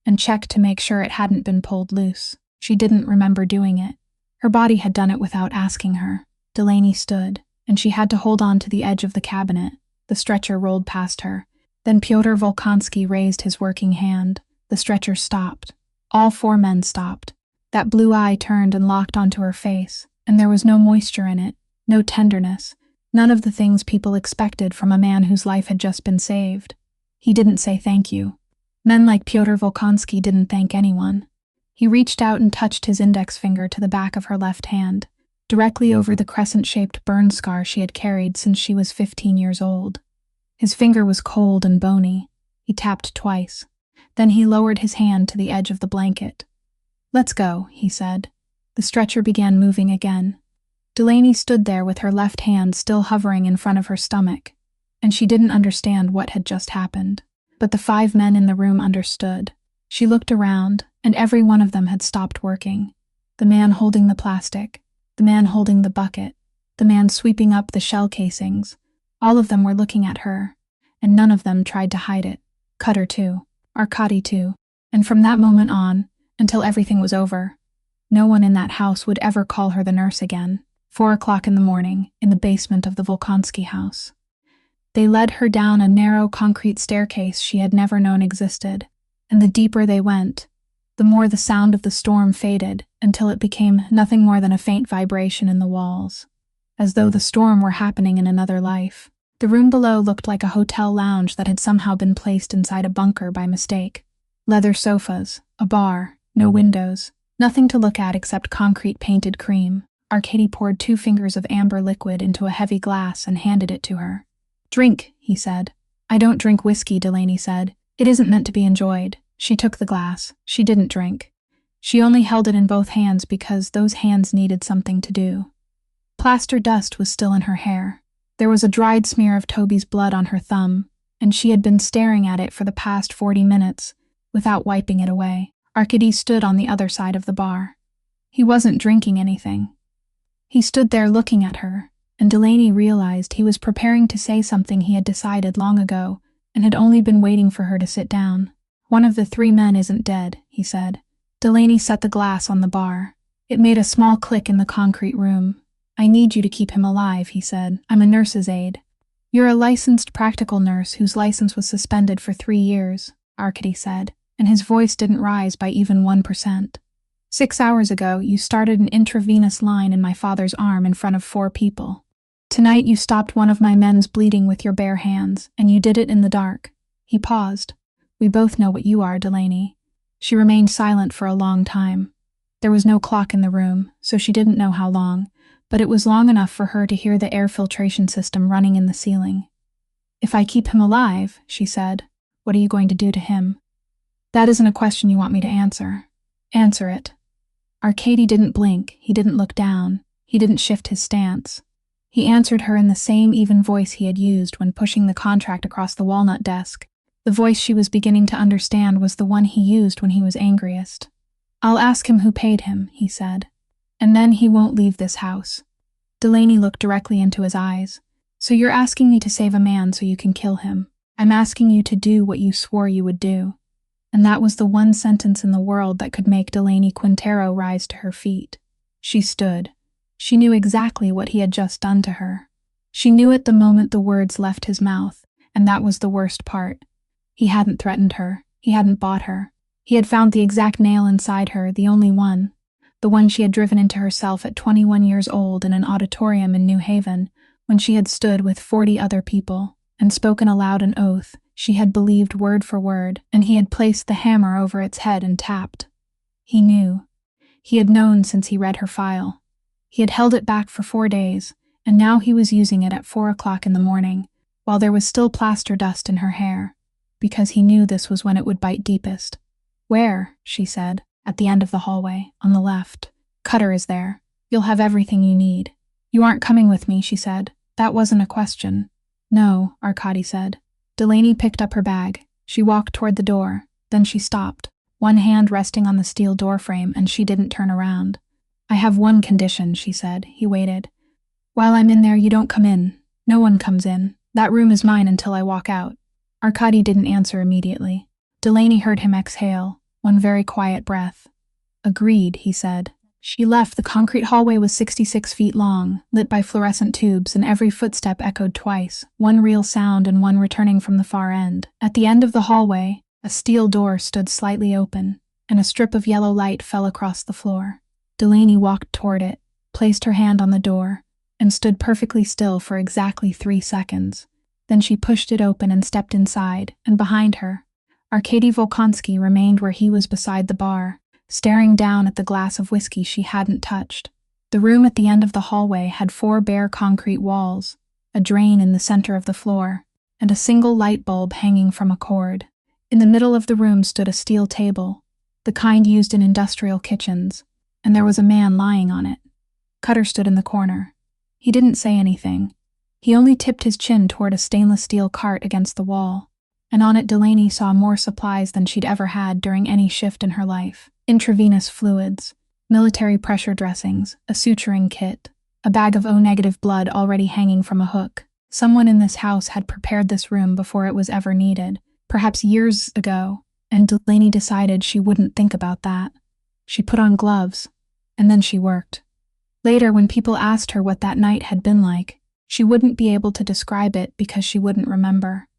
and checked to make sure it hadn't been pulled loose. She didn't remember doing it. Her body had done it without asking her. Delaney stood, and she had to hold on to the edge of the cabinet. The stretcher rolled past her. Then Pyotr Volkonsky raised his working hand. The stretcher stopped. All 4 men stopped. That blue eye turned and locked onto her face, and there was no moisture in it, no tenderness, none of the things people expected from a man whose life had just been saved. He didn't say thank you. Men like Pyotr Volkonsky didn't thank anyone. He reached out and touched his index finger to the back of her left hand, directly over the crescent-shaped burn scar she had carried since she was 15 years old. His finger was cold and bony. He tapped twice. Then he lowered his hand to the edge of the blanket. "Let's go," he said. The stretcher began moving again. Delaney stood there with her left hand still hovering in front of her stomach, and she didn't understand what had just happened. But the 5 men in the room understood. She looked around, and every one of them had stopped working. The man holding the plastic, the man holding the bucket, the man sweeping up the shell casings. All of them were looking at her, and none of them tried to hide it. Cutter too. Arkady too. And from that moment on, until everything was over, no one in that house would ever call her the nurse again. 4 o'clock in the morning, in the basement of the Volkonsky house. They led her down a narrow concrete staircase she had never known existed, and the deeper they went, the more the sound of the storm faded until it became nothing more than a faint vibration in the walls, as though the storm were happening in another life. The room below looked like a hotel lounge that had somehow been placed inside a bunker by mistake. Leather sofas, a bar, no windows, nothing to look at except concrete painted cream. Arkady poured 2 fingers of amber liquid into a heavy glass and handed it to her. "Drink," he said. "I don't drink whiskey," Delaney said. "It isn't meant to be enjoyed." She took the glass. She didn't drink. She only held it in both hands because those hands needed something to do. Plaster dust was still in her hair. There was a dried smear of Toby's blood on her thumb, and she had been staring at it for the past 40 minutes, without wiping it away. Arkady stood on the other side of the bar. He wasn't drinking anything. He stood there looking at her, and Delaney realized he was preparing to say something he had decided long ago, and had only been waiting for her to sit down. "One of the 3 men isn't dead," he said. Delaney set the glass on the bar. It made a small click in the concrete room. "I need you to keep him alive," he said. "I'm a nurse's aide." "You're a licensed practical nurse whose license was suspended for 3 years, Arkady said, and his voice didn't rise by even 1%. 6 hours ago, you started an intravenous line in my father's arm in front of 4 people. Tonight you stopped one of my men's bleeding with your bare hands, and you did it in the dark." He paused. "We both know what you are, Delaney." She remained silent for a long time. There was no clock in the room, so she didn't know how long, but it was long enough for her to hear the air filtration system running in the ceiling. "If I keep him alive," she said, "what are you going to do to him?" "That isn't a question you want me to answer." "Answer it." Arkady didn't blink, he didn't look down, he didn't shift his stance. He answered her in the same even voice he had used when pushing the contract across the walnut desk. The voice she was beginning to understand was the one he used when he was angriest. "I'll ask him who paid him," he said. "And then he won't leave this house." Delaney looked directly into his eyes. "So you're asking me to save a man so you can kill him. I'm asking you to do what you swore you would do." And that was the one sentence in the world that could make Delaney Quintero rise to her feet. She stood. She knew exactly what he had just done to her. She knew it the moment the words left his mouth, and that was the worst part. He hadn't threatened her. He hadn't bought her. He had found the exact nail inside her, the only one. The one she had driven into herself at 21 years old in an auditorium in New Haven, when she had stood with 40 other people, and spoken aloud an oath she had believed word for word, and he had placed the hammer over its head and tapped. He knew. He had known since he read her file. He had held it back for 4 days, and now he was using it at 4 o'clock in the morning, while there was still plaster dust in her hair, because he knew this was when it would bite deepest. "Where?" she said. "At the end of the hallway, on the left. Cutter is there. You'll have everything you need." "You aren't coming with me," she said. "That wasn't a question." "No," Arkady said. Delaney picked up her bag. She walked toward the door. Then she stopped, one hand resting on the steel doorframe, and she didn't turn around. "I have one condition," she said. He waited. "While I'm in there, you don't come in. No one comes in. That room is mine until I walk out." Arkady didn't answer immediately. Delaney heard him exhale, one very quiet breath. "Agreed," he said. She left. The concrete hallway was 66 feet long, lit by fluorescent tubes, and every footstep echoed twice, one real sound and one returning from the far end. At the end of the hallway, a steel door stood slightly open, and a strip of yellow light fell across the floor. Delaney walked toward it, placed her hand on the door, and stood perfectly still for exactly 3 seconds. Then she pushed it open and stepped inside, and behind her, Arkady Volkonsky remained where he was beside the bar, staring down at the glass of whiskey she hadn't touched. The room at the end of the hallway had 4 bare concrete walls, a drain in the center of the floor, and a single light bulb hanging from a cord. In the middle of the room stood a steel table, the kind used in industrial kitchens, and there was a man lying on it. Cutter stood in the corner. He didn't say anything. He only tipped his chin toward a stainless steel cart against the wall, and on it Delaney saw more supplies than she'd ever had during any shift in her life. Intravenous fluids, military pressure dressings, a suturing kit, a bag of O-negative blood already hanging from a hook. Someone in this house had prepared this room before it was ever needed, perhaps years ago, and Delaney decided she wouldn't think about that. She put on gloves, and then she worked. Later, when people asked her what that night had been like, she wouldn't be able to describe it because she wouldn't remember.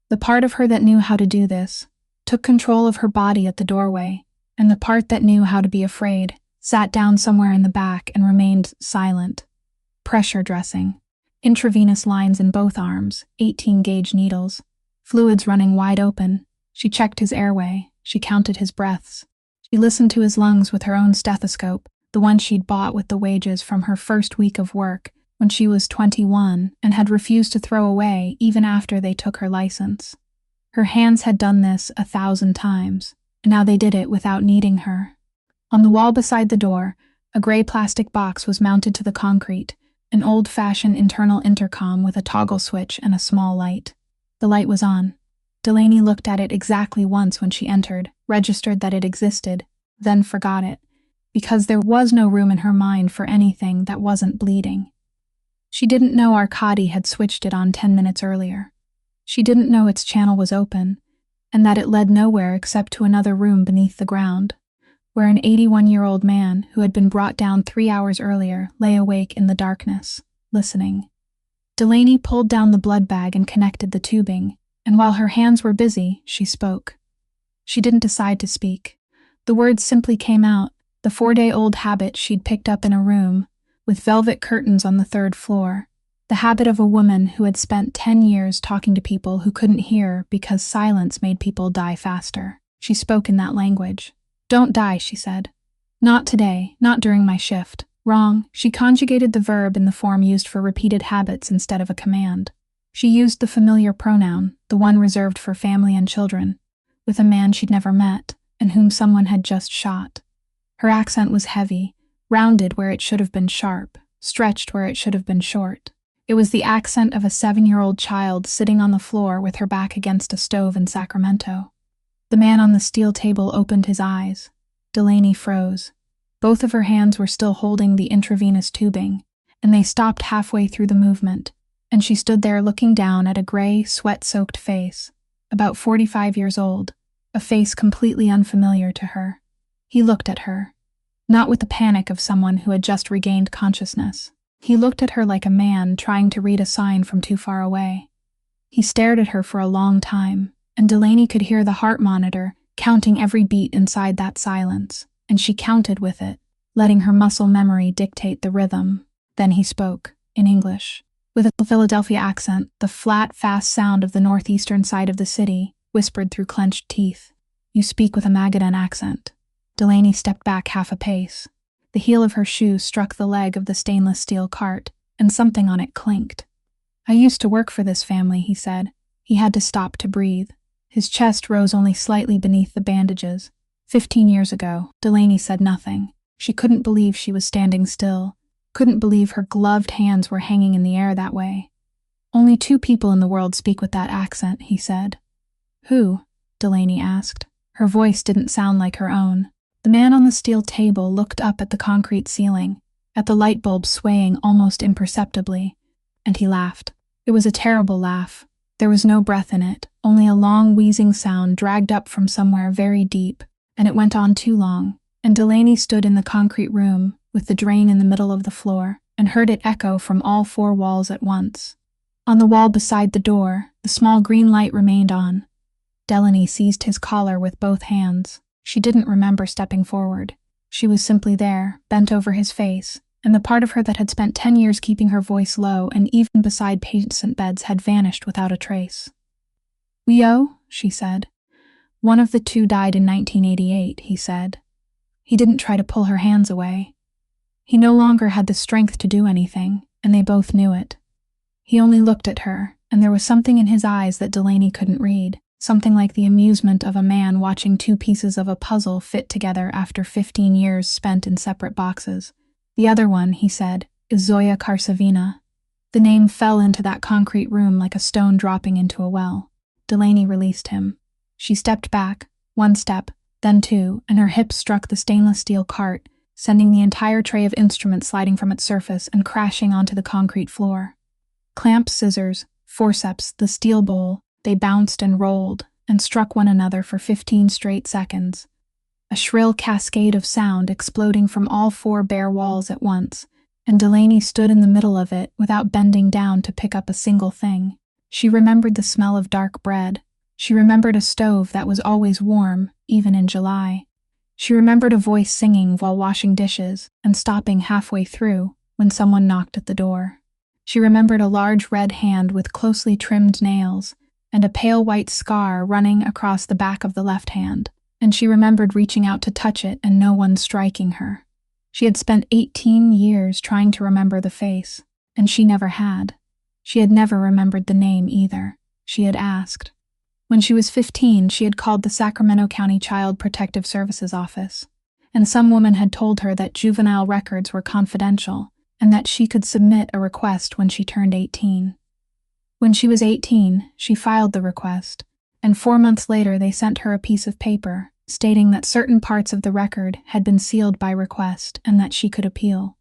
The part of her that knew how to do this took control of her body at the doorway, and the part that knew how to be afraid sat down somewhere in the back and remained silent. Pressure dressing, intravenous lines in both arms, 18-gauge needles, fluids running wide open. She checked his airway, she counted his breaths. She listened to his lungs with her own stethoscope, the one she'd bought with the wages from her first week of work when she was 21 and had refused to throw away even after they took her license. Her hands had done this 1,000 times. Now they did it without needing her. On the wall beside the door, a gray plastic box was mounted to the concrete, an old-fashioned internal intercom with a toggle switch and a small light. The light was on. Delaney looked at it exactly once when she entered, registered that it existed, then forgot it, because there was no room in her mind for anything that wasn't bleeding. She didn't know Arkady had switched it on 10 minutes earlier. She didn't know its channel was open, and that it led nowhere except to another room beneath the ground, where an 81-year-old man who had been brought down 3 hours earlier lay awake in the darkness, listening. Delaney pulled down the blood bag and connected the tubing, and while her hands were busy, she spoke. She didn't decide to speak. The words simply came out, the 4-day-old habit she'd picked up in a room, with velvet curtains on the 3rd floor. The habit of a woman who had spent 10 years talking to people who couldn't hear because silence made people die faster. She spoke in that language. "Don't die," she said. "Not today, not during my shift." Wrong. She conjugated the verb in the form used for repeated habits instead of a command. She used the familiar pronoun, the one reserved for family and children, with a man she'd never met and whom someone had just shot. Her accent was heavy, rounded where it should have been sharp, stretched where it should have been short. It was the accent of a 7-year-old child sitting on the floor with her back against a stove in Sacramento. The man on the steel table opened his eyes. Delaney froze. Both of her hands were still holding the intravenous tubing, and they stopped halfway through the movement, and she stood there looking down at a gray, sweat-soaked face, about 45 years old, a face completely unfamiliar to her. He looked at her, not with the panic of someone who had just regained consciousness. He looked at her like a man trying to read a sign from too far away. He stared at her for a long time, and Delaney could hear the heart monitor counting every beat inside that silence, and she counted with it, letting her muscle memory dictate the rhythm. Then he spoke, in English, with a Philadelphia accent, the flat, fast sound of the northeastern side of the city, whispered through clenched teeth. "You speak with a Magadan accent." Delaney stepped back half a pace. The heel of her shoe struck the leg of the stainless steel cart, and something on it clinked. "I used to work for this family," he said. He had to stop to breathe. His chest rose only slightly beneath the bandages. 15 years ago, Delaney said nothing. She couldn't believe she was standing still, couldn't believe her gloved hands were hanging in the air that way. "Only 2 people in the world speak with that accent," he said. "Who?" Delaney asked. Her voice didn't sound like her own. The man on the steel table looked up at the concrete ceiling, at the light bulb swaying almost imperceptibly, and he laughed. It was a terrible laugh. There was no breath in it, only a long wheezing sound dragged up from somewhere very deep, and it went on too long, and Delaney stood in the concrete room, with the drain in the middle of the floor, and heard it echo from all four walls at once. On the wall beside the door, the small green light remained on. Delaney seized his collar with both hands. She didn't remember stepping forward. She was simply there, bent over his face, and the part of her that had spent 10 years keeping her voice low and even beside patient beds had vanished without a trace. "Leo," she said. "One of the two died in 1988, he said." He didn't try to pull her hands away. He no longer had the strength to do anything, and they both knew it. He only looked at her, and there was something in his eyes that Delaney couldn't read, something like the amusement of a man watching two pieces of a puzzle fit together after 15 years spent in separate boxes. "The other one," he said, "is Zoya Karsavina." The name fell into that concrete room like a stone dropping into a well. Delaney released him. She stepped back, one step, then two, and her hips struck the stainless steel cart, sending the entire tray of instruments sliding from its surface and crashing onto the concrete floor. Clamps, scissors, forceps, the steel bowl, they bounced and rolled, and struck one another for 15 straight seconds. A shrill cascade of sound exploding from all four bare walls at once, and Delaney stood in the middle of it without bending down to pick up a single thing. She remembered the smell of dark bread. She remembered a stove that was always warm, even in July. She remembered a voice singing while washing dishes and stopping halfway through when someone knocked at the door. She remembered a large red hand with closely trimmed nails and a pale white scar running across the back of the left hand, and she remembered reaching out to touch it and no one striking her. She had spent 18 years trying to remember the face, and she never had. She had never remembered the name either. She had asked. When she was 15, she had called the Sacramento County Child Protective Services office, and some woman had told her that juvenile records were confidential and that she could submit a request when she turned 18. When she was 18, she filed the request, and 4 months later they sent her a piece of paper stating that certain parts of the record had been sealed by request and that she could appeal.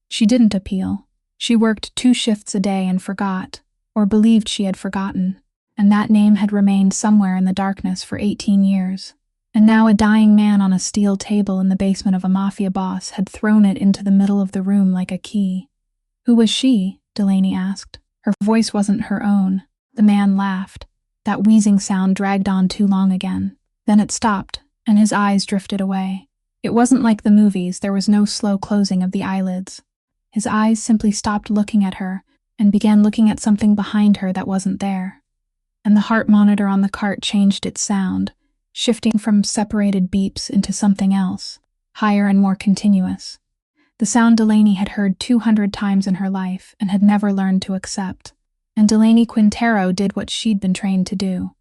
She didn't appeal. She worked 2 shifts a day and forgot, or believed she had forgotten, and that name had remained somewhere in the darkness for 18 years. And now a dying man on a steel table in the basement of a mafia boss had thrown it into the middle of the room like a key. "Who was she?" Delaney asked. Her voice wasn't her own. The man laughed. That wheezing sound dragged on too long again. Then it stopped, and his eyes drifted away. It wasn't like the movies, there was no slow closing of the eyelids. His eyes simply stopped looking at her and began looking at something behind her that wasn't there. And the heart monitor on the cart changed its sound, shifting from separated beeps into something else, higher and more continuous. The sound Delaney had heard 200 times in her life and had never learned to accept. And Delaney Quintero did what she'd been trained to do.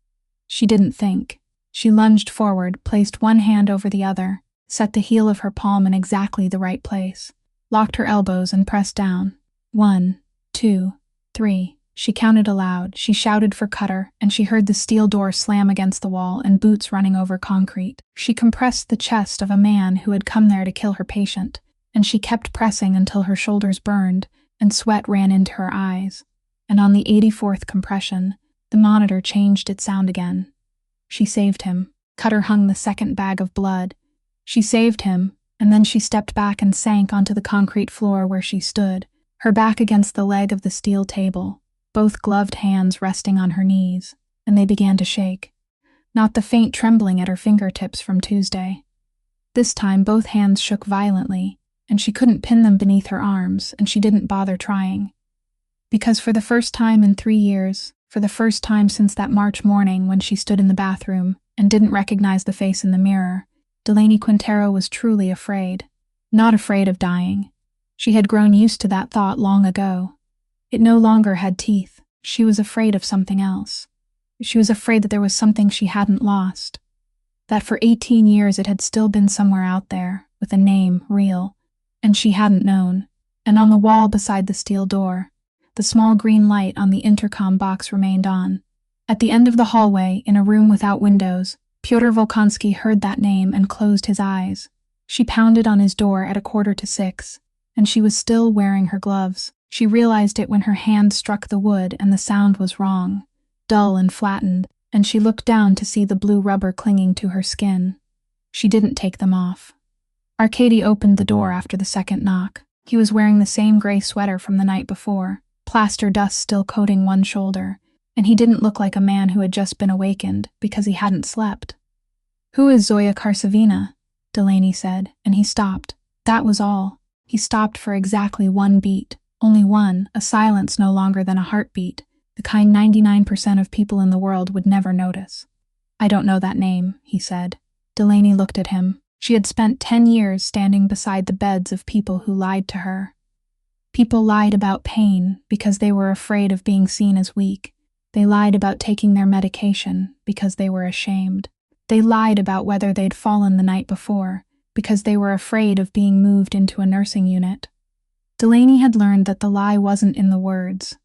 She didn't think. She lunged forward, placed one hand over the other, set the heel of her palm in exactly the right place, locked her elbows and pressed down. 1, 2, 3. She counted aloud, she shouted for Cutter, and she heard the steel door slam against the wall and boots running over concrete. She compressed the chest of a man who had come there to kill her patient, and she kept pressing until her shoulders burned and sweat ran into her eyes. And on the 84th compression, the monitor changed its sound again. She saved him. Cutter hung the second bag of blood. She saved him, and then she stepped back and sank onto the concrete floor where she stood, her back against the leg of the steel table, both gloved hands resting on her knees, and they began to shake. Not the faint trembling at her fingertips from Tuesday. This time both hands shook violently, and she couldn't pin them beneath her arms, and she didn't bother trying. Because for the first time in 3 years, for the first time since that March morning when she stood in the bathroom and didn't recognize the face in the mirror, Delaney Quintero was truly afraid. Not afraid of dying. She had grown used to that thought long ago. It no longer had teeth. She was afraid of something else. She was afraid that there was something she hadn't lost. That for 18 years it had still been somewhere out there, with a name, real, and she hadn't known. And on the wall beside the steel door, the small green light on the intercom box remained on. At the end of the hallway, in a room without windows, Pyotr Volkonsky heard that name and closed his eyes. She pounded on his door at 5:45, and she was still wearing her gloves. She realized it when her hand struck the wood and the sound was wrong, dull and flattened, and she looked down to see the blue rubber clinging to her skin. She didn't take them off. Arkady opened the door after the second knock. He was wearing the same gray sweater from the night before, plaster dust still coating one shoulder, and he didn't look like a man who had just been awakened because he hadn't slept. "Who is Zoya Karsavina?" Delaney said, and he stopped. That was all. He stopped for exactly one beat. Only one, a silence no longer than a heartbeat, the kind 99% of people in the world would never notice. "I don't know that name," he said. Delaney looked at him. She had spent 10 years standing beside the beds of people who lied to her. People lied about pain because they were afraid of being seen as weak. They lied about taking their medication because they were ashamed. They lied about whether they'd fallen the night before because they were afraid of being moved into a nursing unit. Delaney had learned that the lie wasn't in the words.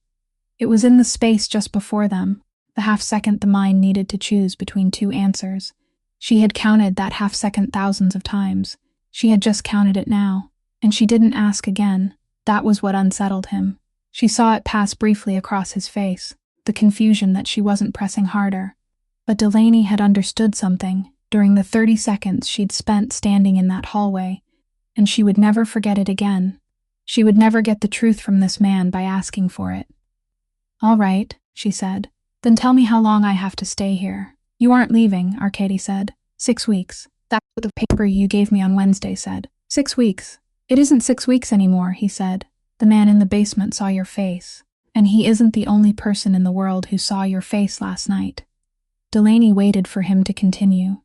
It was in the space just before them, the half-second the mind needed to choose between two answers. She had counted that half-second thousands of times. She had just counted it now, and she didn't ask again. That was what unsettled him. She saw it pass briefly across his face, the confusion that she wasn't pressing harder. But Delaney had understood something during the 30 seconds she'd spent standing in that hallway, and she would never forget it again. She would never get the truth from this man by asking for it. "All right," she said. "Then tell me how long I have to stay here." "You aren't leaving," Arkady said. 6 weeks. That's what the paper you gave me on Wednesday said. 6 weeks. "It isn't 6 weeks anymore," he said. "The man in the basement saw your face. And he isn't the only person in the world who saw your face last night." Delaney waited for him to continue.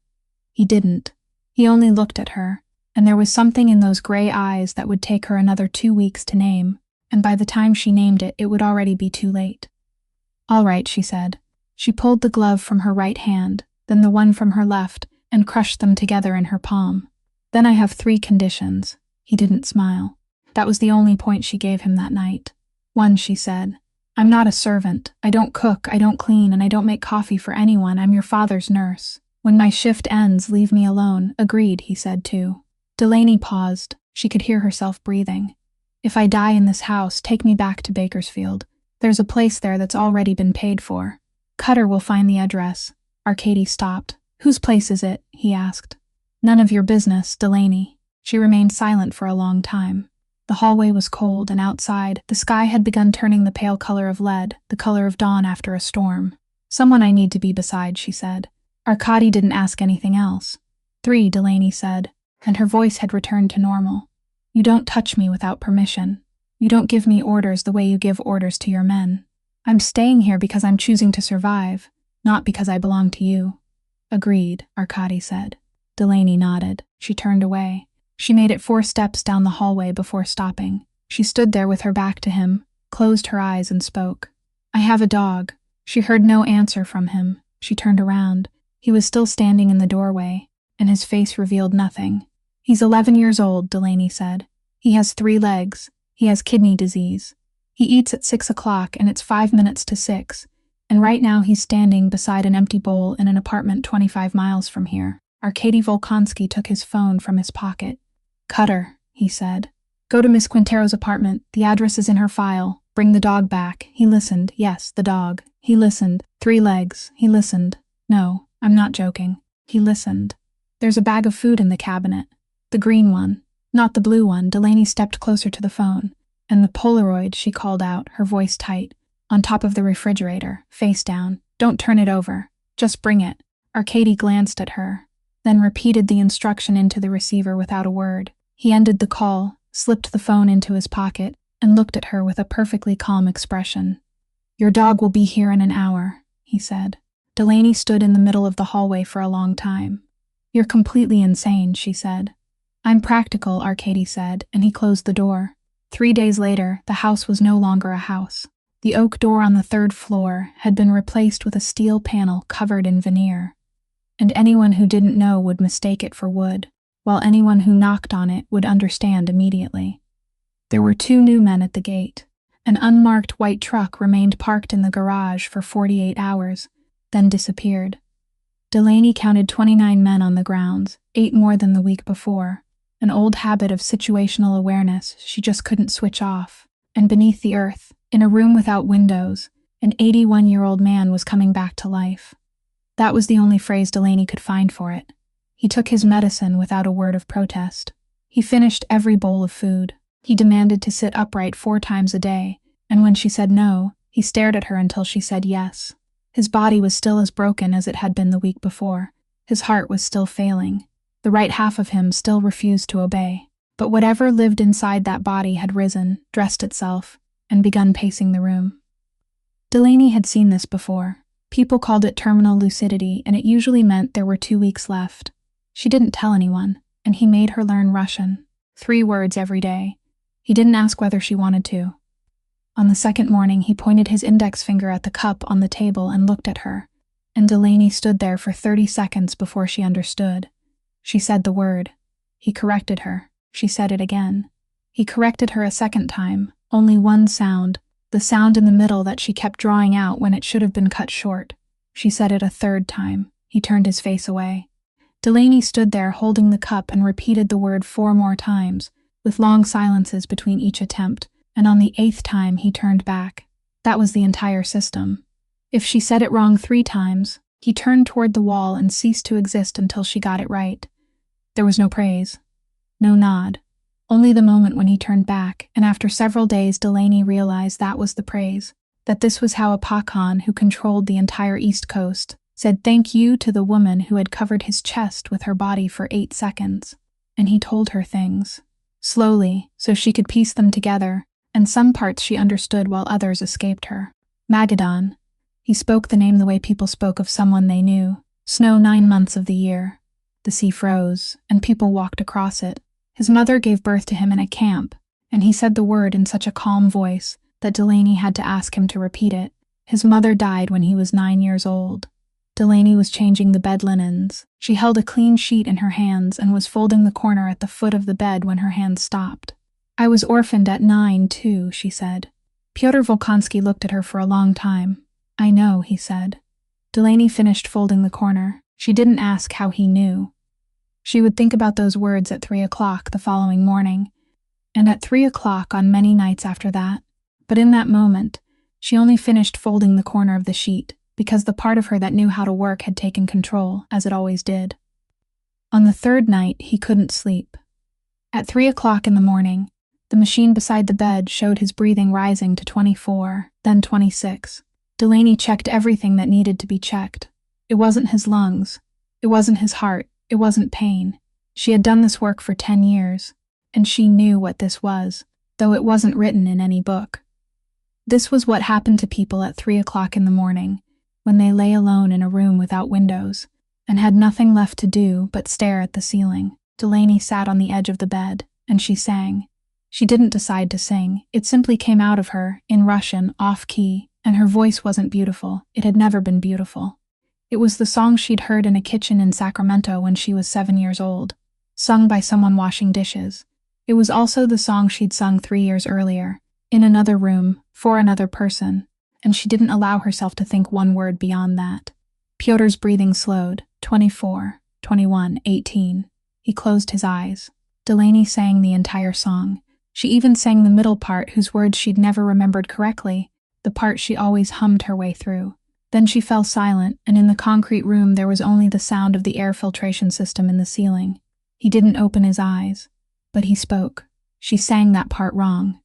He didn't. He only looked at her, and there was something in those gray eyes that would take her another 2 weeks to name, and by the time she named it, it would already be too late. "All right," she said. She pulled the glove from her right hand, then the one from her left, and crushed them together in her palm. "Then I have 3 conditions." He didn't smile. That was the only point she gave him that night. "1," she said. "I'm not a servant. I don't cook, I don't clean, and I don't make coffee for anyone. I'm your father's nurse. When my shift ends, leave me alone." "Agreed," he said too. Delaney paused. She could hear herself breathing. "If I die in this house, take me back to Bakersfield. There's a place there that's already been paid for. Cutter will find the address." Arkady stopped. "Whose place is it?" he asked. "None of your business, Delaney." She remained silent for a long time. The hallway was cold, and outside, the sky had begun turning the pale color of lead, the color of dawn after a storm. "Someone I need to be beside," she said. Arkady didn't ask anything else. 3, Delaney said, and her voice had returned to normal. "You don't touch me without permission. You don't give me orders the way you give orders to your men. I'm staying here because I'm choosing to survive, not because I belong to you." "Agreed," Arkady said. Delaney nodded. She turned away. She made it 4 steps down the hallway before stopping. She stood there with her back to him, closed her eyes and spoke. "I have a dog." She heard no answer from him. She turned around. He was still standing in the doorway, and his face revealed nothing. "He's 11 years old," Delaney said. "He has 3 legs. He has kidney disease. He eats at 6 o'clock and it's 5 minutes to 6, and right now he's standing beside an empty bowl in an apartment 25 miles from here." Arkady Volkonsky took his phone from his pocket. "Cutter," he said. "Go to Miss Quintero's apartment. The address is in her file. Bring the dog back." He listened. Yes, the dog. He listened. 3 legs. He listened. No, I'm not joking. He listened. "There's a bag of food in the cabinet. The green one. Not the blue one." Delaney stepped closer to the phone. "And the Polaroid," she called out, her voice tight. "On top of the refrigerator, face down. Don't turn it over. Just bring it." Arkady glanced at her, then repeated the instruction into the receiver without a word. He ended the call, slipped the phone into his pocket, and looked at her with a perfectly calm expression. "Your dog will be here in an hour," he said. Delaney stood in the middle of the hallway for a long time. "You're completely insane," she said. "I'm practical," Arkady said, and he closed the door. 3 days later, the house was no longer a house. The oak door on the 3rd floor had been replaced with a steel panel covered in veneer, and anyone who didn't know would mistake it for wood, while anyone who knocked on it would understand immediately. There were 2 new men at the gate. An unmarked white truck remained parked in the garage for 48 hours, then disappeared. Delaney counted 29 men on the grounds, 8 more than the week before, an old habit of situational awareness she just couldn't switch off. And beneath the earth, in a room without windows, an 81-year-old man was coming back to life. That was the only phrase Delaney could find for it. He took his medicine without a word of protest. He finished every bowl of food. He demanded to sit upright 4 times a day, and when she said no, he stared at her until she said yes. His body was still as broken as it had been the week before. His heart was still failing. The right half of him still refused to obey. But whatever lived inside that body had risen, dressed itself, and begun pacing the room. Delaney had seen this before. People called it terminal lucidity, and it usually meant there were 2 weeks left. She didn't tell anyone, and he made her learn Russian. 3 words every day. He didn't ask whether she wanted to. On the second morning, he pointed his index finger at the cup on the table and looked at her, and Delaney stood there for 30 seconds before she understood. She said the word. He corrected her. She said it again. He corrected her a second time, only one sound, the sound in the middle that she kept drawing out when it should have been cut short. She said it a third time. He turned his face away. Delaney stood there holding the cup and repeated the word 4 more times, with long silences between each attempt, and on the 8th time he turned back. That was the entire system. If she said it wrong 3 times, he turned toward the wall and ceased to exist until she got it right. There was no praise. No nod. Only the moment when he turned back, and after several days Delaney realized that was the praise, that this was how a Pakhan who controlled the entire East Coast said thank you to the woman who had covered his chest with her body for 8 seconds. And he told her things. Slowly, so she could piece them together, and some parts she understood while others escaped her. Magadan. He spoke the name the way people spoke of someone they knew. Snow 9 months of the year. The sea froze, and people walked across it. His mother gave birth to him in a camp, and he said the word in such a calm voice that Delaney had to ask him to repeat it. His mother died when he was 9 years old. Delaney was changing the bed linens. She held a clean sheet in her hands and was folding the corner at the foot of the bed when her hands stopped. I was orphaned at 9, too, she said. Pyotr Volkonsky looked at her for a long time. I know, he said. Delaney finished folding the corner. She didn't ask how he knew. She would think about those words at 3 o'clock the following morning, and at 3 o'clock on many nights after that. But in that moment, she only finished folding the corner of the sheet, because the part of her that knew how to work had taken control, as it always did. On the 3rd night, he couldn't sleep. At 3 o'clock in the morning, the machine beside the bed showed his breathing rising to 24, then 26. Delaney checked everything that needed to be checked. It wasn't his lungs. It wasn't his heart. It wasn't pain. She had done this work for 10 years, and she knew what this was, though it wasn't written in any book. This was what happened to people at 3 o'clock in the morning, when they lay alone in a room without windows, and had nothing left to do but stare at the ceiling. Delaney sat on the edge of the bed, and she sang. She didn't decide to sing. It simply came out of her, in Russian, off-key, and her voice wasn't beautiful. It had never been beautiful. It was the song she'd heard in a kitchen in Sacramento when she was 7 years old, sung by someone washing dishes. It was also the song she'd sung 3 years earlier, in another room, for another person, and she didn't allow herself to think one word beyond that. Pyotr's breathing slowed. 24, 21, 18. He closed his eyes. Delaney sang the entire song. She even sang the middle part whose words she'd never remembered correctly, the part she always hummed her way through. Then she fell silent, and in the concrete room there was only the sound of the air filtration system in the ceiling. He didn't open his eyes, but he spoke. She sang that part wrong.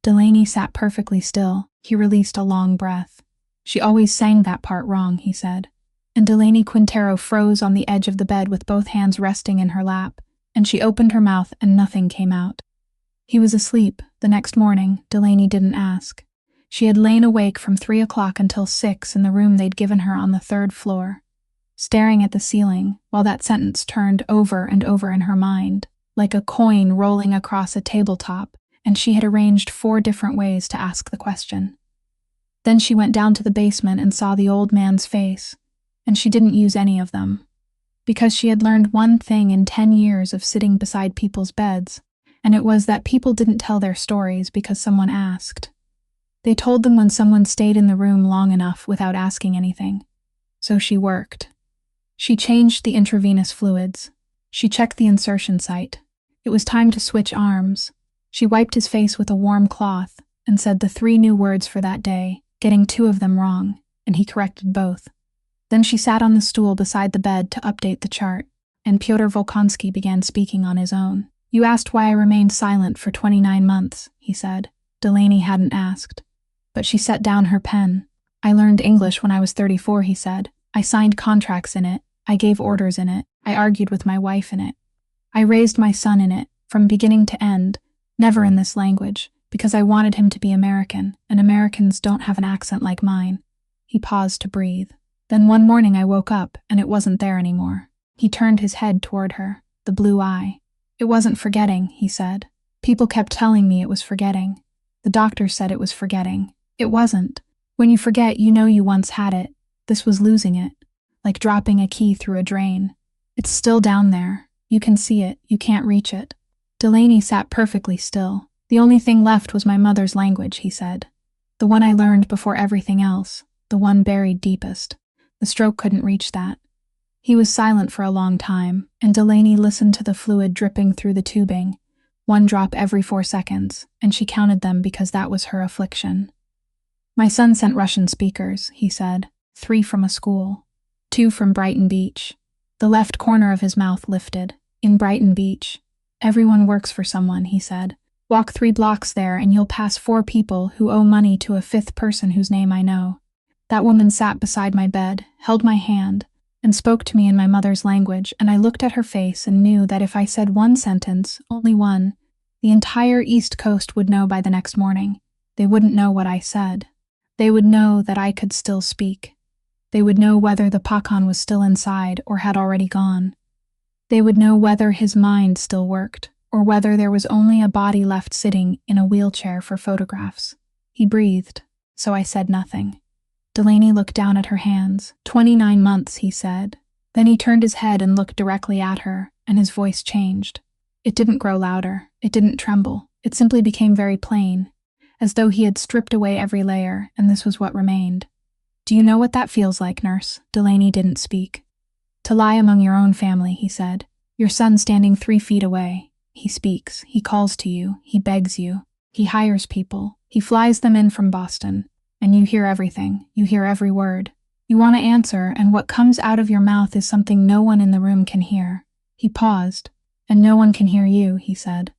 Delaney sat perfectly still. He released a long breath. She always sang that part wrong, he said. And Delaney Quintero froze on the edge of the bed with both hands resting in her lap, and she opened her mouth and nothing came out. He was asleep. The next morning, Delaney didn't ask. She had lain awake from 3 o'clock until 6 in the room they'd given her on the 3rd floor, staring at the ceiling while that sentence turned over and over in her mind, like a coin rolling across a tabletop, and she had arranged 4 different ways to ask the question. Then she went down to the basement and saw the old man's face, and she didn't use any of them, because she had learned one thing in 10 years of sitting beside people's beds, and it was that people didn't tell their stories because someone asked. They told them when someone stayed in the room long enough without asking anything. So she worked. She changed the intravenous fluids. She checked the insertion site. It was time to switch arms. She wiped his face with a warm cloth and said the 3 new words for that day, getting 2 of them wrong, and he corrected both. Then she sat on the stool beside the bed to update the chart, and Pyotr Volkonsky began speaking on his own. You asked why I remained silent for 29 months, he said. Delaney hadn't asked. But she set down her pen. I learned English when I was 34, he said. I signed contracts in it. I gave orders in it. I argued with my wife in it. I raised my son in it, from beginning to end, never in this language, because I wanted him to be American, and Americans don't have an accent like mine. He paused to breathe. Then one morning I woke up, and it wasn't there anymore. He turned his head toward her, the blue eye. It wasn't forgetting, he said. People kept telling me it was forgetting. The doctor said it was forgetting. It wasn't. When you forget, you know you once had it. This was losing it, like dropping a key through a drain. It's still down there. You can see it. You can't reach it. Delaney sat perfectly still. The only thing left was my mother's language, he said. The one I learned before everything else. The one buried deepest. The stroke couldn't reach that. He was silent for a long time, and Delaney listened to the fluid dripping through the tubing, 1 drop every 4 seconds, and she counted them because that was her affliction. My son sent Russian speakers, he said, 3 from a school, 2 from Brighton Beach. The left corner of his mouth lifted. In Brighton Beach. Everyone works for someone, he said. Walk 3 blocks there and you'll pass 4 people who owe money to a 5th person whose name I know. That woman sat beside my bed, held my hand, and spoke to me in my mother's language, and I looked at her face and knew that if I said 1 sentence, only 1, the entire East Coast would know by the next morning. They wouldn't know what I said. They would know that I could still speak. They would know whether the Pakhan was still inside or had already gone. They would know whether his mind still worked, or whether there was only a body left sitting in a wheelchair for photographs. He breathed, so I said nothing. Delaney looked down at her hands. 29 months, he said. Then he turned his head and looked directly at her, and his voice changed. It didn't grow louder. It didn't tremble. It simply became very plain, as though he had stripped away every layer, and this was what remained. Do you know what that feels like, nurse? Delaney didn't speak. To lie among your own family, he said. Your son standing 3 feet away. He speaks. He calls to you. He begs you. He hires people. He flies them in from Boston. And you hear everything. You hear every word. You want to answer, and what comes out of your mouth is something no one in the room can hear. He paused. And no one can hear you, he said.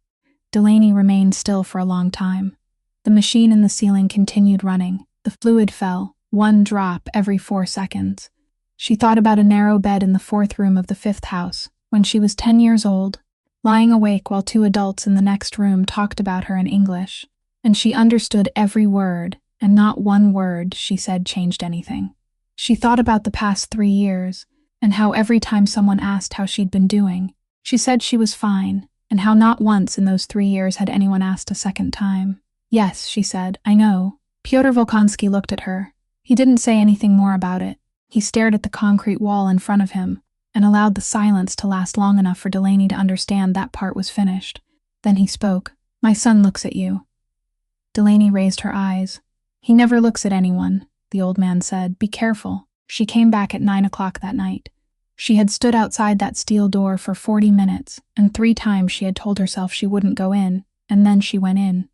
Delaney remained still for a long time. The machine in the ceiling continued running. The fluid fell, 1 drop every 4 seconds. She thought about a narrow bed in the 4th room of the 5th house, when she was 10 years old, lying awake while 2 adults in the next room talked about her in English, and she understood every word, and not 1 word she said changed anything. She thought about the past 3 years, and how every time someone asked how she'd been doing, she said she was fine, and how not once in those 3 years had anyone asked a second time. Yes, she said, I know. Pyotr Volkonsky looked at her. He didn't say anything more about it. He stared at the concrete wall in front of him, and allowed the silence to last long enough for Delaney to understand that part was finished. Then he spoke. My son looks at you. Delaney raised her eyes. He never looks at anyone, the old man said. Be careful. She came back at 9 o'clock that night. She had stood outside that steel door for 40 minutes, and 3 times she had told herself she wouldn't go in, and then she went in.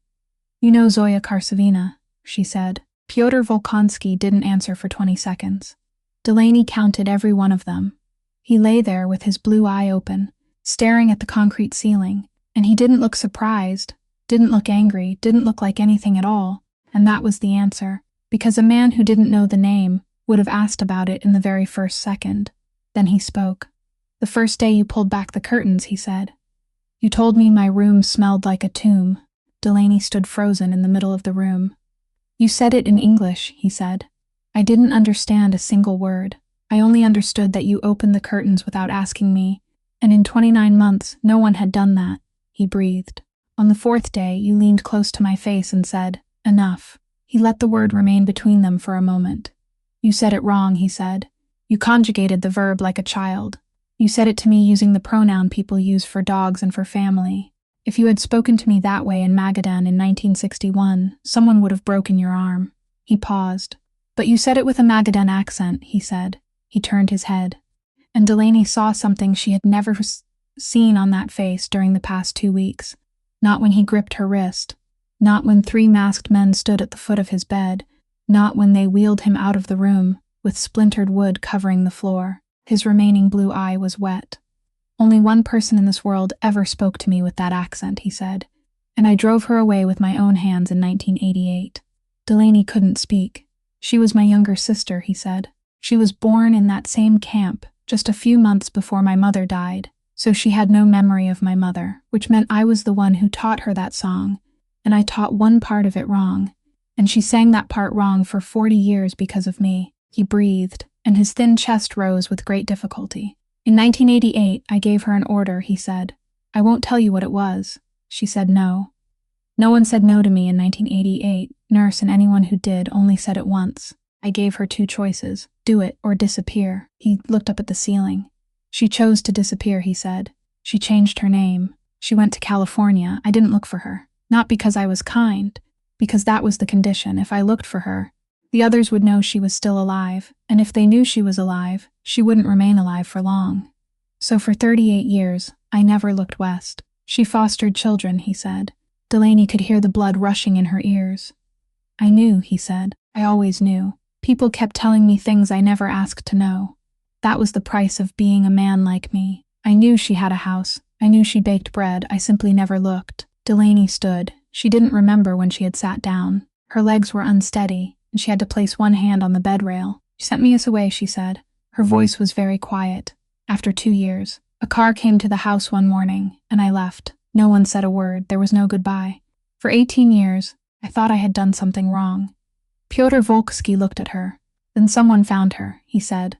You know Zoya Karsavina, she said. Pyotr Volkonsky didn't answer for 20 seconds. Delaney counted every one of them. He lay there with his blue eye open, staring at the concrete ceiling, and he didn't look surprised, didn't look angry, didn't look like anything at all, and that was the answer, because a man who didn't know the name would have asked about it in the very first second. Then he spoke. The first day you pulled back the curtains, he said. You told me my room smelled like a tomb. Delaney stood frozen in the middle of the room. You said it in English, he said. I didn't understand a single word. I only understood that you opened the curtains without asking me, and in 29 months no one had done that, he breathed. On the 4th day you leaned close to my face and said, enough. He let the word remain between them for a moment. You said it wrong, he said. You conjugated the verb like a child. You said it to me using the pronoun people use for dogs and for family. If you had spoken to me that way in Magadan in 1961, someone would have broken your arm. He paused. But you said it with a Magadan accent, he said. He turned his head. And Delaney saw something she had never seen on that face during the past 2 weeks. Not when he gripped her wrist. Not when 3 masked men stood at the foot of his bed. Not when they wheeled him out of the room, with splintered wood covering the floor. His remaining blue eye was wet. Only one person in this world ever spoke to me with that accent, he said, and I drove her away with my own hands in 1988. Delaney couldn't speak. She was my younger sister, he said. She was born in that same camp just a few months before my mother died, so she had no memory of my mother, which meant I was the one who taught her that song, and I taught one part of it wrong, and she sang that part wrong for 40 years because of me. He breathed, and his thin chest rose with great difficulty. In 1988, I gave her an order, he said. I won't tell you what it was. She said no. No one said no to me in 1988. Nurse and anyone who did only said it once. I gave her two choices, do it or disappear. He looked up at the ceiling. She chose to disappear, he said. She changed her name. She went to California. I didn't look for her. Not because I was kind, because that was the condition. If I looked for her, the others would know she was still alive, and if they knew she was alive, she wouldn't remain alive for long. So for 38 years, I never looked west. She fostered children, he said. Delaney could hear the blood rushing in her ears. I knew, he said. I always knew. People kept telling me things I never asked to know. That was the price of being a man like me. I knew she had a house. I knew she baked bread. I simply never looked. Delaney stood. She didn't remember when she had sat down. Her legs were unsteady, and she had to place one hand on the bed rail. She sent me away, she said. Her voice was very quiet. After 2 years, a car came to the house one morning, and I left. No one said a word. There was no goodbye. For 18 years, I thought I had done something wrong. Pyotr Volkonsky looked at her. Then someone found her, he said.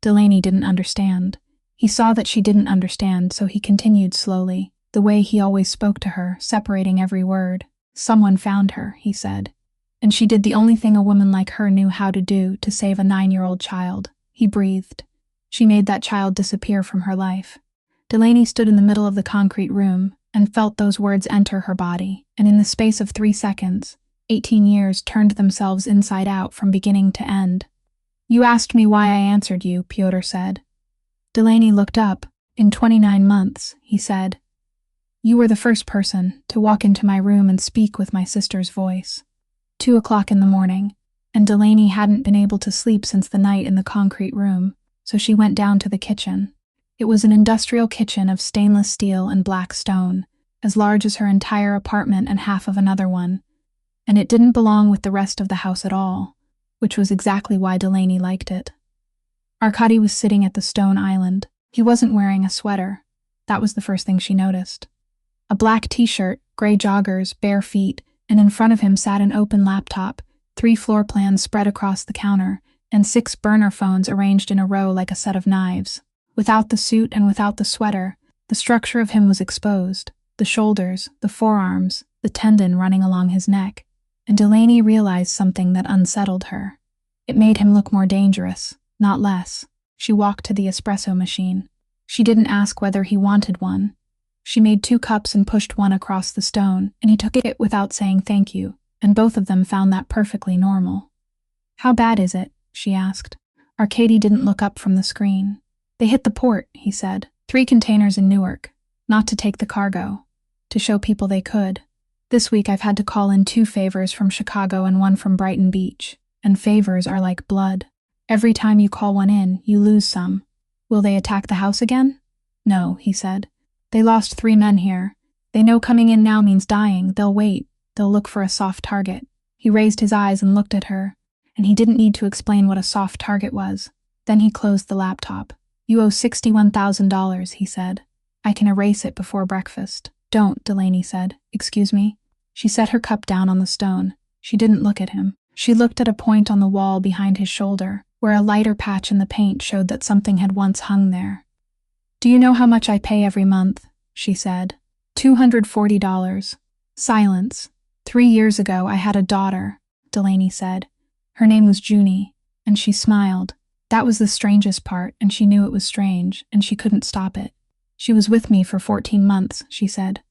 Delaney didn't understand. He saw that she didn't understand, so he continued slowly, the way he always spoke to her, separating every word. Someone found her, he said. And she did the only thing a woman like her knew how to do to save a 9-year-old child. He breathed. She made that child disappear from her life. Delaney stood in the middle of the concrete room and felt those words enter her body, and in the space of 3 seconds, 18 years turned themselves inside out from beginning to end. You asked me why I answered you, Pyotr said. Delaney looked up. In 29 months, he said. You were the first person to walk into my room and speak with my sister's voice. 2 o'clock in the morning, and Delaney hadn't been able to sleep since the night in the concrete room, so she went down to the kitchen. It was an industrial kitchen of stainless steel and black stone, as large as her entire apartment and half of another one, and it didn't belong with the rest of the house at all, which was exactly why Delaney liked it. Arkady was sitting at the stone island. He wasn't wearing a sweater. That was the first thing she noticed. A black t-shirt, gray joggers, bare feet, and in front of him sat an open laptop, 3 floor plans spread across the counter, and 6 burner phones arranged in a row like a set of knives. Without the suit and without the sweater, the structure of him was exposed, the shoulders, the forearms, the tendon running along his neck, and Delaney realized something that unsettled her. It made him look more dangerous, not less. She walked to the espresso machine. She didn't ask whether he wanted one. She made 2 cups and pushed one across the stone, and he took it without saying thank you, and both of them found that perfectly normal. How bad is it? She asked. Arkady didn't look up from the screen. They hit the port, he said. 3 containers in Newark. Not to take the cargo. To show people they could. This week I've had to call in 2 favors from Chicago and 1 from Brighton Beach. And favors are like blood. Every time you call one in, you lose some. Will they attack the house again? No, he said. They lost 3 men here. They know coming in now means dying. They'll wait. They'll look for a soft target. He raised his eyes and looked at her, and he didn't need to explain what a soft target was. Then he closed the laptop. You owe $61,000, he said. I can erase it before breakfast. Don't, Delaney said. Excuse me? She set her cup down on the stone. She didn't look at him. She looked at a point on the wall behind his shoulder, where a lighter patch in the paint showed that something had once hung there. Do you know how much I pay every month? She said. $240. Silence. 3 years ago I had a daughter, Delaney said. Her name was Junie, and she smiled. That was the strangest part, and she knew it was strange, and she couldn't stop it. She was with me for 14 months, she said.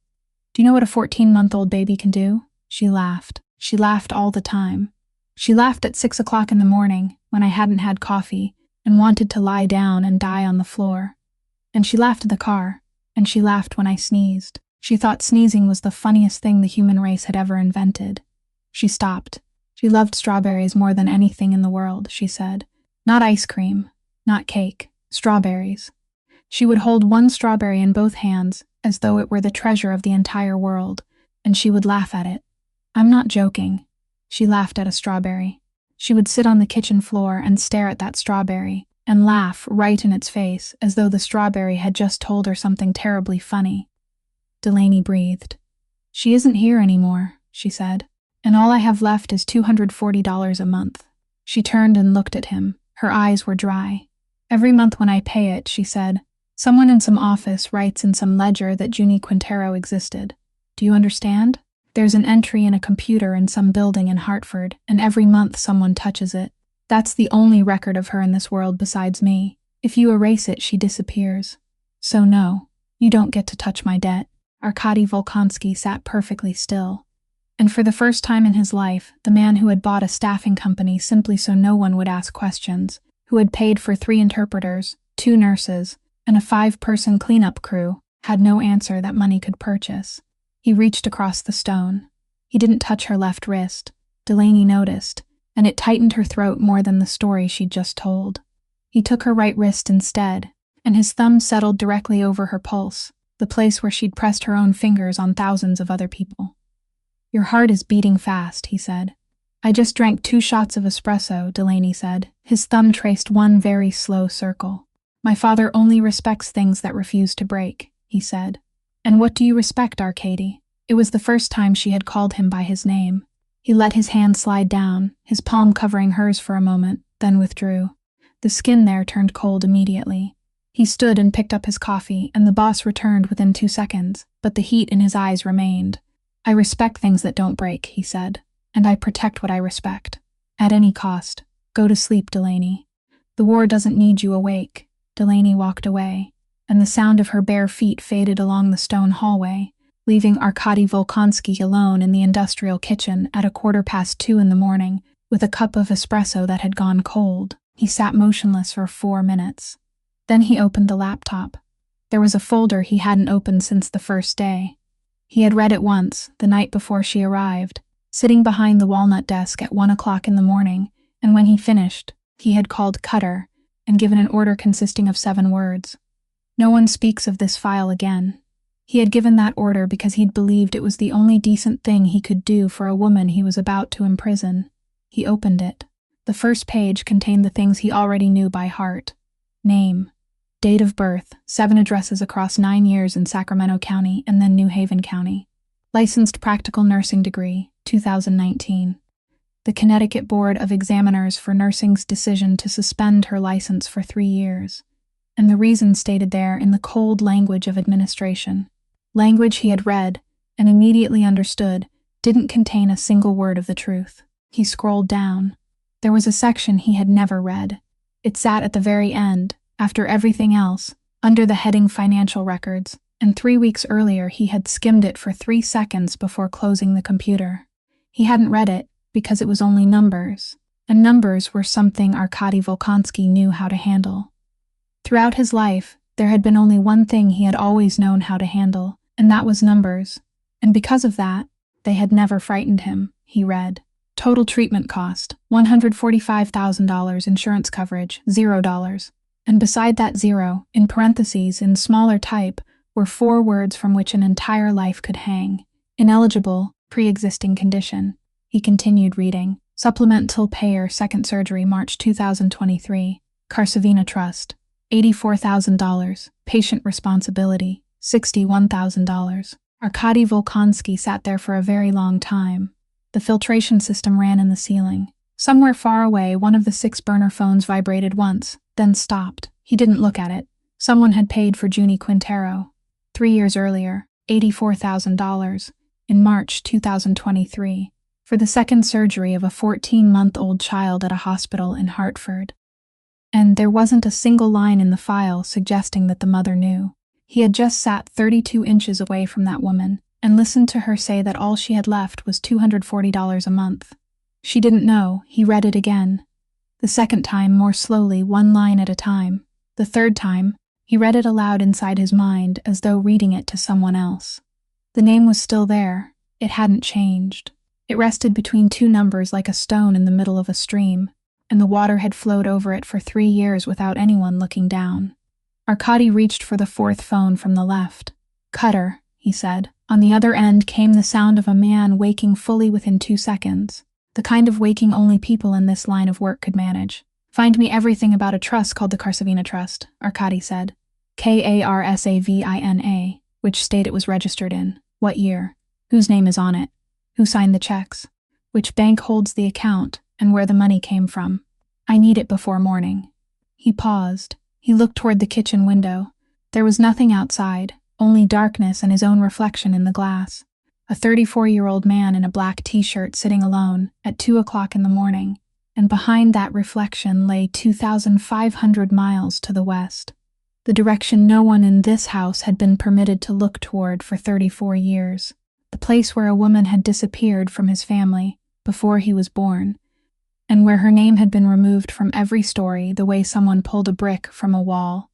Do you know what a 14-month-old baby can do? She laughed. She laughed all the time. She laughed at 6 o'clock in the morning, when I hadn't had coffee, and wanted to lie down and die on the floor. And she laughed at the car, and she laughed when I sneezed. She thought sneezing was the funniest thing the human race had ever invented. She stopped. She loved strawberries more than anything in the world, she said. Not ice cream, not cake, strawberries. She would hold one strawberry in both hands, as though it were the treasure of the entire world, and she would laugh at it. I'm not joking. She laughed at a strawberry. She would sit on the kitchen floor and stare at that strawberry, and laugh right in its face, as though the strawberry had just told her something terribly funny. Delaney breathed. She isn't here anymore, she said, and all I have left is $240 a month. She turned and looked at him. Her eyes were dry. Every month when I pay it, she said, someone in some office writes in some ledger that Junie Quintero existed. Do you understand? There's an entry in a computer in some building in Hartford, and every month someone touches it. That's the only record of her in this world besides me. If you erase it, she disappears. So no, you don't get to touch my debt. Arkady Volkonsky sat perfectly still. And for the first time in his life, the man who had bought a staffing company simply so no one would ask questions, who had paid for 3 interpreters, 2 nurses, and a 5-person cleanup crew, had no answer that money could purchase. He reached across the stone. He didn't touch her left wrist. Delaney noticed, and it tightened her throat more than the story she'd just told. He took her right wrist instead, and his thumb settled directly over her pulse, the place where she'd pressed her own fingers on thousands of other people. Your heart is beating fast, he said. I just drank 2 shots of espresso, Delaney said. His thumb traced one very slow circle. My father only respects things that refuse to break, he said. And what do you respect, Arkady? It was the first time she had called him by his name. He let his hand slide down, his palm covering hers for a moment, then withdrew. The skin there turned cold immediately. He stood and picked up his coffee, and the boss returned within 2 seconds, but the heat in his eyes remained. I respect things that don't break, he said, and I protect what I respect. At any cost. Go to sleep, Delaney. The war doesn't need you awake. Delaney walked away, and the sound of her bare feet faded along the stone hallway, leaving Arkady Volkonsky alone in the industrial kitchen at 2:15 in the morning with a cup of espresso that had gone cold. He sat motionless for 4 minutes. Then he opened the laptop. There was a folder he hadn't opened since the first day. He had read it once, the night before she arrived, sitting behind the walnut desk at 1 o'clock in the morning, and when he finished, he had called Cutter and given an order consisting of 7 words. No one speaks of this file again. He had given that order because he'd believed it was the only decent thing he could do for a woman he was about to imprison. He opened it. The first page contained the things he already knew by heart. Name, date of birth, 7 addresses across 9 years in Sacramento County and then New Haven County. Licensed practical nursing degree, 2019. The Connecticut Board of Examiners for Nursing's decision to suspend her license for 3 years. And the reason stated there in the cold language of administration. Language he had read, and immediately understood, didn't contain a single word of the truth. He scrolled down. There was a section he had never read. It sat at the very end, after everything else, under the heading Financial Records, and 3 weeks earlier he had skimmed it for 3 seconds before closing the computer. He hadn't read it because it was only numbers, and numbers were something Arkady Volkonsky knew how to handle. Throughout his life, there had been only one thing he had always known how to handle, and that was numbers. And because of that, they had never frightened him, he read. Total treatment cost, $145,000, insurance coverage, $0. And beside that 0, in parentheses, in smaller type, were 4 words from which an entire life could hang. Ineligible, pre-existing condition. He continued reading. Supplemental payer, second surgery, March 2023. Carsavina Trust. $84,000. Patient responsibility. $61,000. Arkady Volkonsky sat there for a very long time. The filtration system ran in the ceiling. Somewhere far away, one of the 6 burner phones vibrated once, then stopped. He didn't look at it. Someone had paid for Junie Quintero. 3 years earlier, $84,000, in March 2023, for the second surgery of a 14-month-old child at a hospital in Hartford. And there wasn't a single line in the file suggesting that the mother knew. He had just sat 32 inches away from that woman and listened to her say that all she had left was $240 a month. She didn't know. He read it again. The second time, more slowly, 1 line at a time. The third time, he read it aloud inside his mind as though reading it to someone else. The name was still there. It hadn't changed. It rested between 2 numbers like a stone in the middle of a stream, and the water had flowed over it for 3 years without anyone looking down. Arkady reached for the fourth phone from the left. "Cutter," he said. On the other end came the sound of a man waking fully within 2 seconds. The kind of waking only people in this line of work could manage. "Find me everything about a trust called the Karsavina Trust," Arkady said. Karsavina, which state it was registered in, what year, whose name is on it, who signed the checks, which bank holds the account, and where the money came from. "I need it before morning." He paused. He looked toward the kitchen window. There was nothing outside, only darkness and his own reflection in the glass. A 34-year-old man in a black t-shirt sitting alone at 2 o'clock in the morning, and behind that reflection lay 2,500 miles to the west, the direction no one in this house had been permitted to look toward for 34 years, the place where a woman had disappeared from his family before he was born, and where her name had been removed from every story the way someone pulled a brick from a wall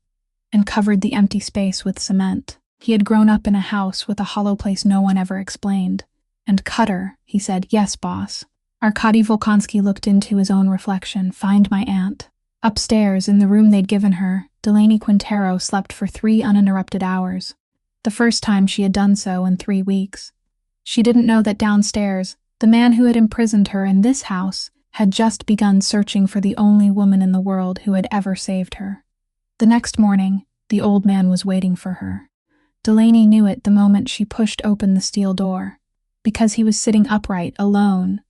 and covered the empty space with cement. He had grown up in a house with a hollow place no one ever explained. "And Cutter," he said. "Yes, boss." Arkady Volkonsky looked into his own reflection. "Find my aunt." Upstairs, in the room they'd given her, Delaney Quintero slept for 3 uninterrupted hours. The first time she had done so in 3 weeks. She didn't know that downstairs, the man who had imprisoned her in this house had just begun searching for the only woman in the world who had ever saved her. The next morning, the old man was waiting for her. Delaney knew it the moment she pushed open the steel door, because he was sitting upright, alone,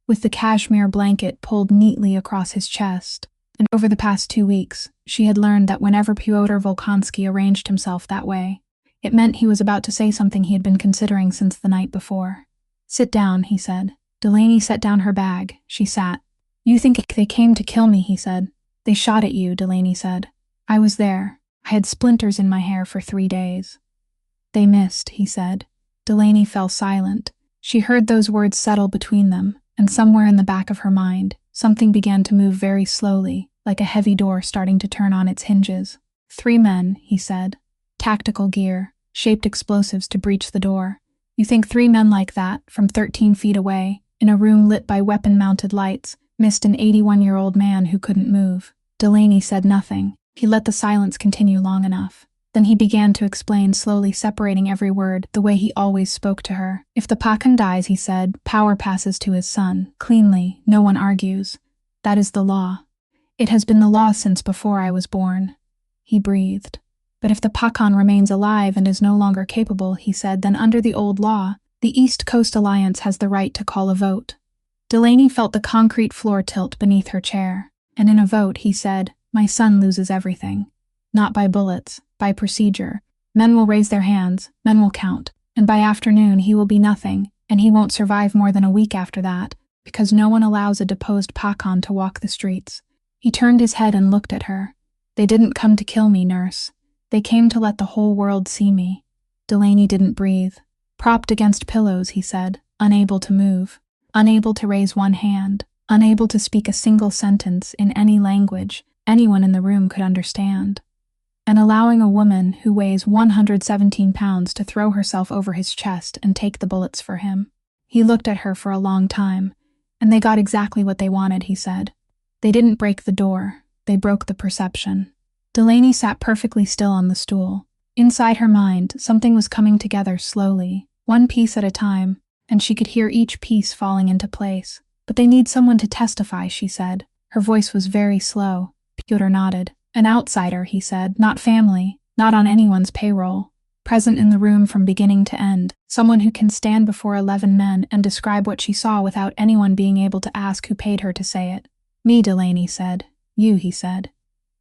with the cashmere blanket pulled neatly across his chest. And over the past 2 weeks, she had learned that whenever Pyotr Volkonsky arranged himself that way, it meant he was about to say something he had been considering since the night before. "Sit down," he said. Delaney set down her bag. She sat. "You think they came to kill me," he said. "They shot at you," Delaney said. "I was there. I had splinters in my hair for 3 days." "They missed," he said. Delaney fell silent. She heard those words settle between them, and somewhere in the back of her mind, something began to move very slowly, like a heavy door starting to turn on its hinges. "3 men," he said. "Tactical gear, shaped explosives to breach the door. You think 3 men like that, from 13 feet away, in a room lit by weapon-mounted lights, missed an 81-year-old man who couldn't move?" Delaney said nothing. He let the silence continue long enough. Then he began to explain, slowly separating every word, the way he always spoke to her. "If the Pakhan dies," he said, "power passes to his son, cleanly, no one argues. That is the law. It has been the law since before I was born." He breathed. "But if the Pakhan remains alive and is no longer capable," he said, "then under the old law, the East Coast Alliance has the right to call a vote." Delaney felt the concrete floor tilt beneath her chair. "And in a vote," he said, "my son loses everything. Not by bullets, by procedure. Men will raise their hands, men will count, and by afternoon he will be nothing, and he won't survive more than a week after that, because no one allows a deposed Pakhan to walk the streets." He turned his head and looked at her. "They didn't come to kill me, nurse. They came to let the whole world see me." Delaney didn't breathe. "Propped against pillows," he said, unable to move, unable to raise one hand, unable to speak a single sentence in any language anyone in the room could understand. And allowing a woman who weighs 117 pounds to throw herself over his chest and take the bullets for him. He looked at her for a long time, and they got exactly what they wanted, he said. They didn't break the door, they broke the perception. Delaney sat perfectly still on the stool. Inside her mind, something was coming together slowly, one piece at a time, and she could hear each piece falling into place. "But they need someone to testify," she said. Her voice was very slow. Pyotr nodded. "An outsider," he said, "not family, not on anyone's payroll. Present in the room from beginning to end. Someone who can stand before 11 men and describe what she saw without anyone being able to ask who paid her to say it." "Me," Delaney said. "You," he said.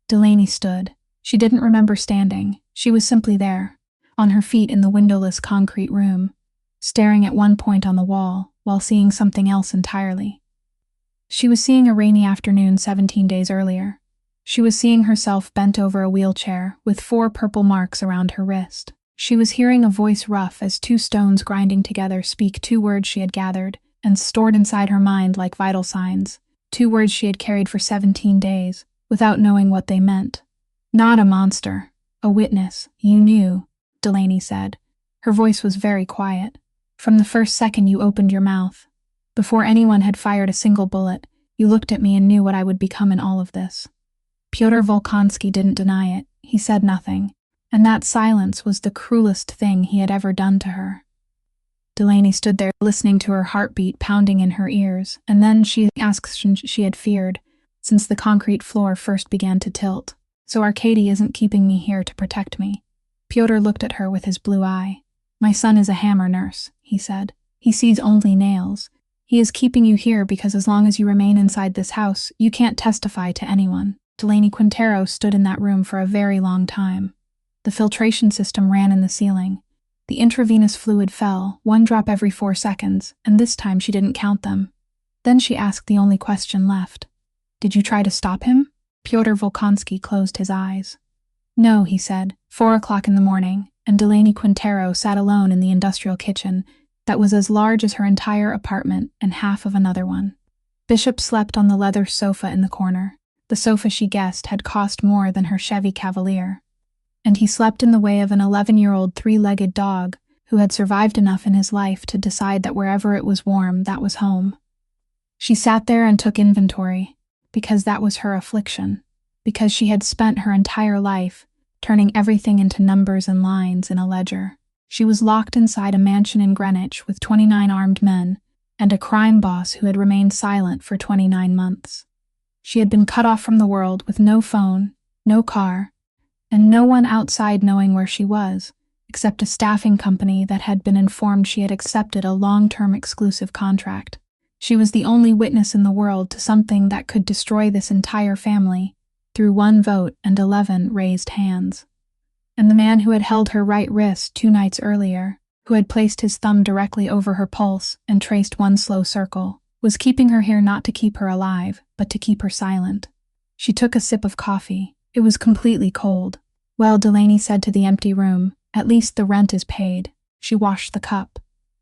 Delaney stood. She didn't remember standing. She was simply there, on her feet in the windowless concrete room, staring at one point on the wall, while seeing something else entirely. She was seeing a rainy afternoon 17 days earlier. She was seeing herself bent over a wheelchair, with 4 purple marks around her wrist. She was hearing a voice rough as 2 stones grinding together speak 2 words she had gathered and stored inside her mind like vital signs, 2 words she had carried for 17 days, without knowing what they meant. "Not a monster. A witness. You knew," Delaney said. Her voice was very quiet. "From the first second you opened your mouth. Before anyone had fired a single bullet, you looked at me and knew what I would become in all of this." Pyotr Volkonsky didn't deny it. He said nothing, and that silence was the cruelest thing he had ever done to her. Delaney stood there, listening to her heartbeat pounding in her ears, and then she asked she had feared, since the concrete floor first began to tilt. "So Arkady isn't keeping me here to protect me?" Pyotr looked at her with his blue eye. "My son is a hammer nurse," he said. "He sees only nails. He is keeping you here because as long as you remain inside this house, you can't testify to anyone." Delaney Quintero stood in that room for a very long time. The filtration system ran in the ceiling. The intravenous fluid fell, 1 drop every 4 seconds, and this time she didn't count them. Then she asked the only question left. "Did you try to stop him?" Pyotr Volkonsky closed his eyes. "No," he said. 4 o'clock in the morning, and Delaney Quintero sat alone in the industrial kitchen that was as large as her entire apartment and half of another one. Bishop slept on the leather sofa in the corner. The sofa, she guessed, had cost more than her Chevy Cavalier. And he slept in the way of an 11-year-old 3-legged dog who had survived enough in his life to decide that wherever it was warm, that was home. She sat there and took inventory, because that was her affliction, because she had spent her entire life turning everything into numbers and lines in a ledger. She was locked inside a mansion in Greenwich with 29 armed men and a crime boss who had remained silent for 29 months. She had been cut off from the world with no phone, no car, and no one outside knowing where she was, except a staffing company that had been informed she had accepted a long-term exclusive contract. She was the only witness in the world to something that could destroy this entire family through 1 vote and 11 raised hands. And the man who had held her right wrist 2 nights earlier, who had placed his thumb directly over her pulse and traced 1 slow circle, was keeping her here not to keep her alive, but to keep her silent. She took a sip of coffee. It was completely cold. "Well," Delaney said to the empty room, "at least the rent is paid." She washed the cup.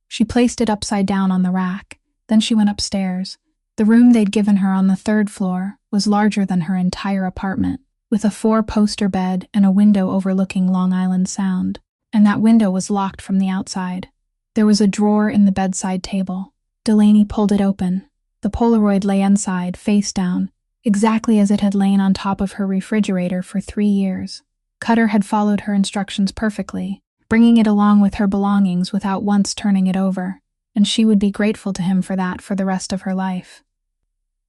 She placed it upside down on the rack. Then she went upstairs. The room they'd given her on the 3rd floor was larger than her entire apartment, with a 4-poster bed and a window overlooking Long Island Sound. And that window was locked from the outside. There was a drawer in the bedside table. Delaney pulled it open. The Polaroid lay inside, face down, exactly as it had lain on top of her refrigerator for 3 years. Cutter had followed her instructions perfectly, bringing it along with her belongings without once turning it over, and she would be grateful to him for that for the rest of her life.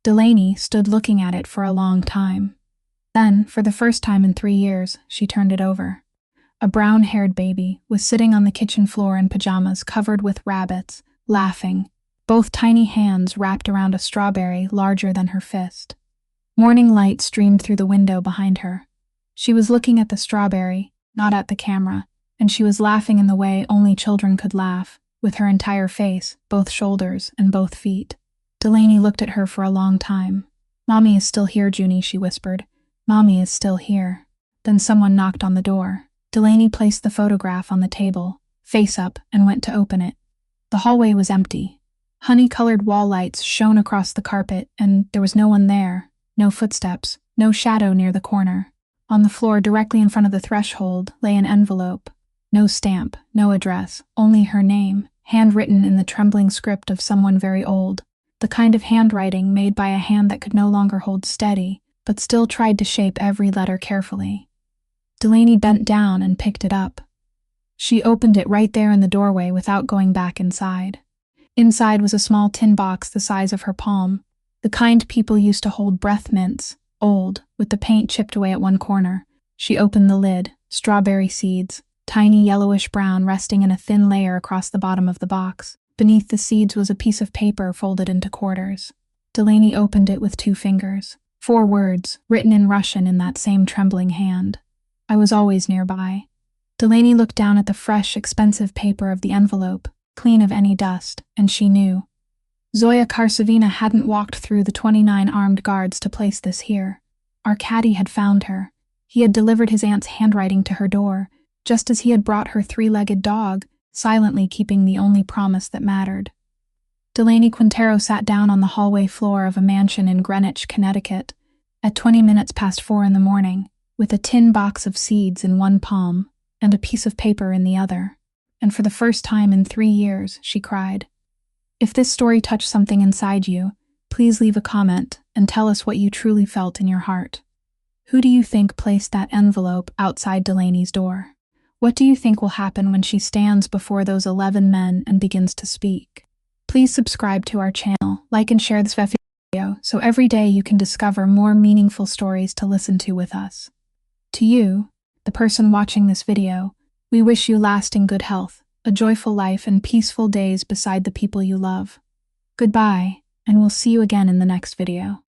Delaney stood looking at it for a long time. Then, for the first time in 3 years, she turned it over. A brown-haired baby was sitting on the kitchen floor in pajamas covered with rabbits, laughing, both tiny hands wrapped around a strawberry larger than her fist. Morning light streamed through the window behind her. She was looking at the strawberry, not at the camera, and she was laughing in the way only children could laugh, with her entire face, both shoulders, and both feet. Delaney looked at her for a long time. "Mommy is still here, Junie," she whispered. "Mommy is still here." Then someone knocked on the door. Delaney placed the photograph on the table, face up, and went to open it. The hallway was empty. Honey-colored wall lights shone across the carpet, and there was no one there, no footsteps, no shadow near the corner. On the floor directly in front of the threshold lay an envelope. No stamp, no address, only her name, handwritten in the trembling script of someone very old, the kind of handwriting made by a hand that could no longer hold steady, but still tried to shape every letter carefully. Delaney bent down and picked it up. She opened it right there in the doorway without going back inside. Inside was a small tin box the size of her palm, the kind people used to hold breath mints, old, with the paint chipped away at one corner. She opened the lid, strawberry seeds, tiny yellowish-brown resting in a thin layer across the bottom of the box. Beneath the seeds was a piece of paper folded into quarters. Delaney opened it with 2 fingers. 4 words, written in Russian in that same trembling hand. "I was always nearby." Delaney looked down at the fresh, expensive paper of the envelope, clean of any dust, and she knew. Zoya Karsavina hadn't walked through the 29 armed guards to place this here. Arkady had found her. He had delivered his aunt's handwriting to her door, just as he had brought her 3-legged dog, silently keeping the only promise that mattered. Delaney Quintero sat down on the hallway floor of a mansion in Greenwich, Connecticut, at 20 minutes past 4 in the morning, with a tin box of seeds in one palm and a piece of paper in the other. And for the first time in 3 years, she cried, "If this story touched something inside you, please leave a comment and tell us what you truly felt in your heart." Who do you think placed that envelope outside Delaney's door? What do you think will happen when she stands before those 11 men and begins to speak? Please subscribe to our channel, like and share this video so every day you can discover more meaningful stories to listen to with us. To you, the person watching this video, we wish you lasting good health, a joyful life, and peaceful days beside the people you love. Goodbye, and we'll see you again in the next video.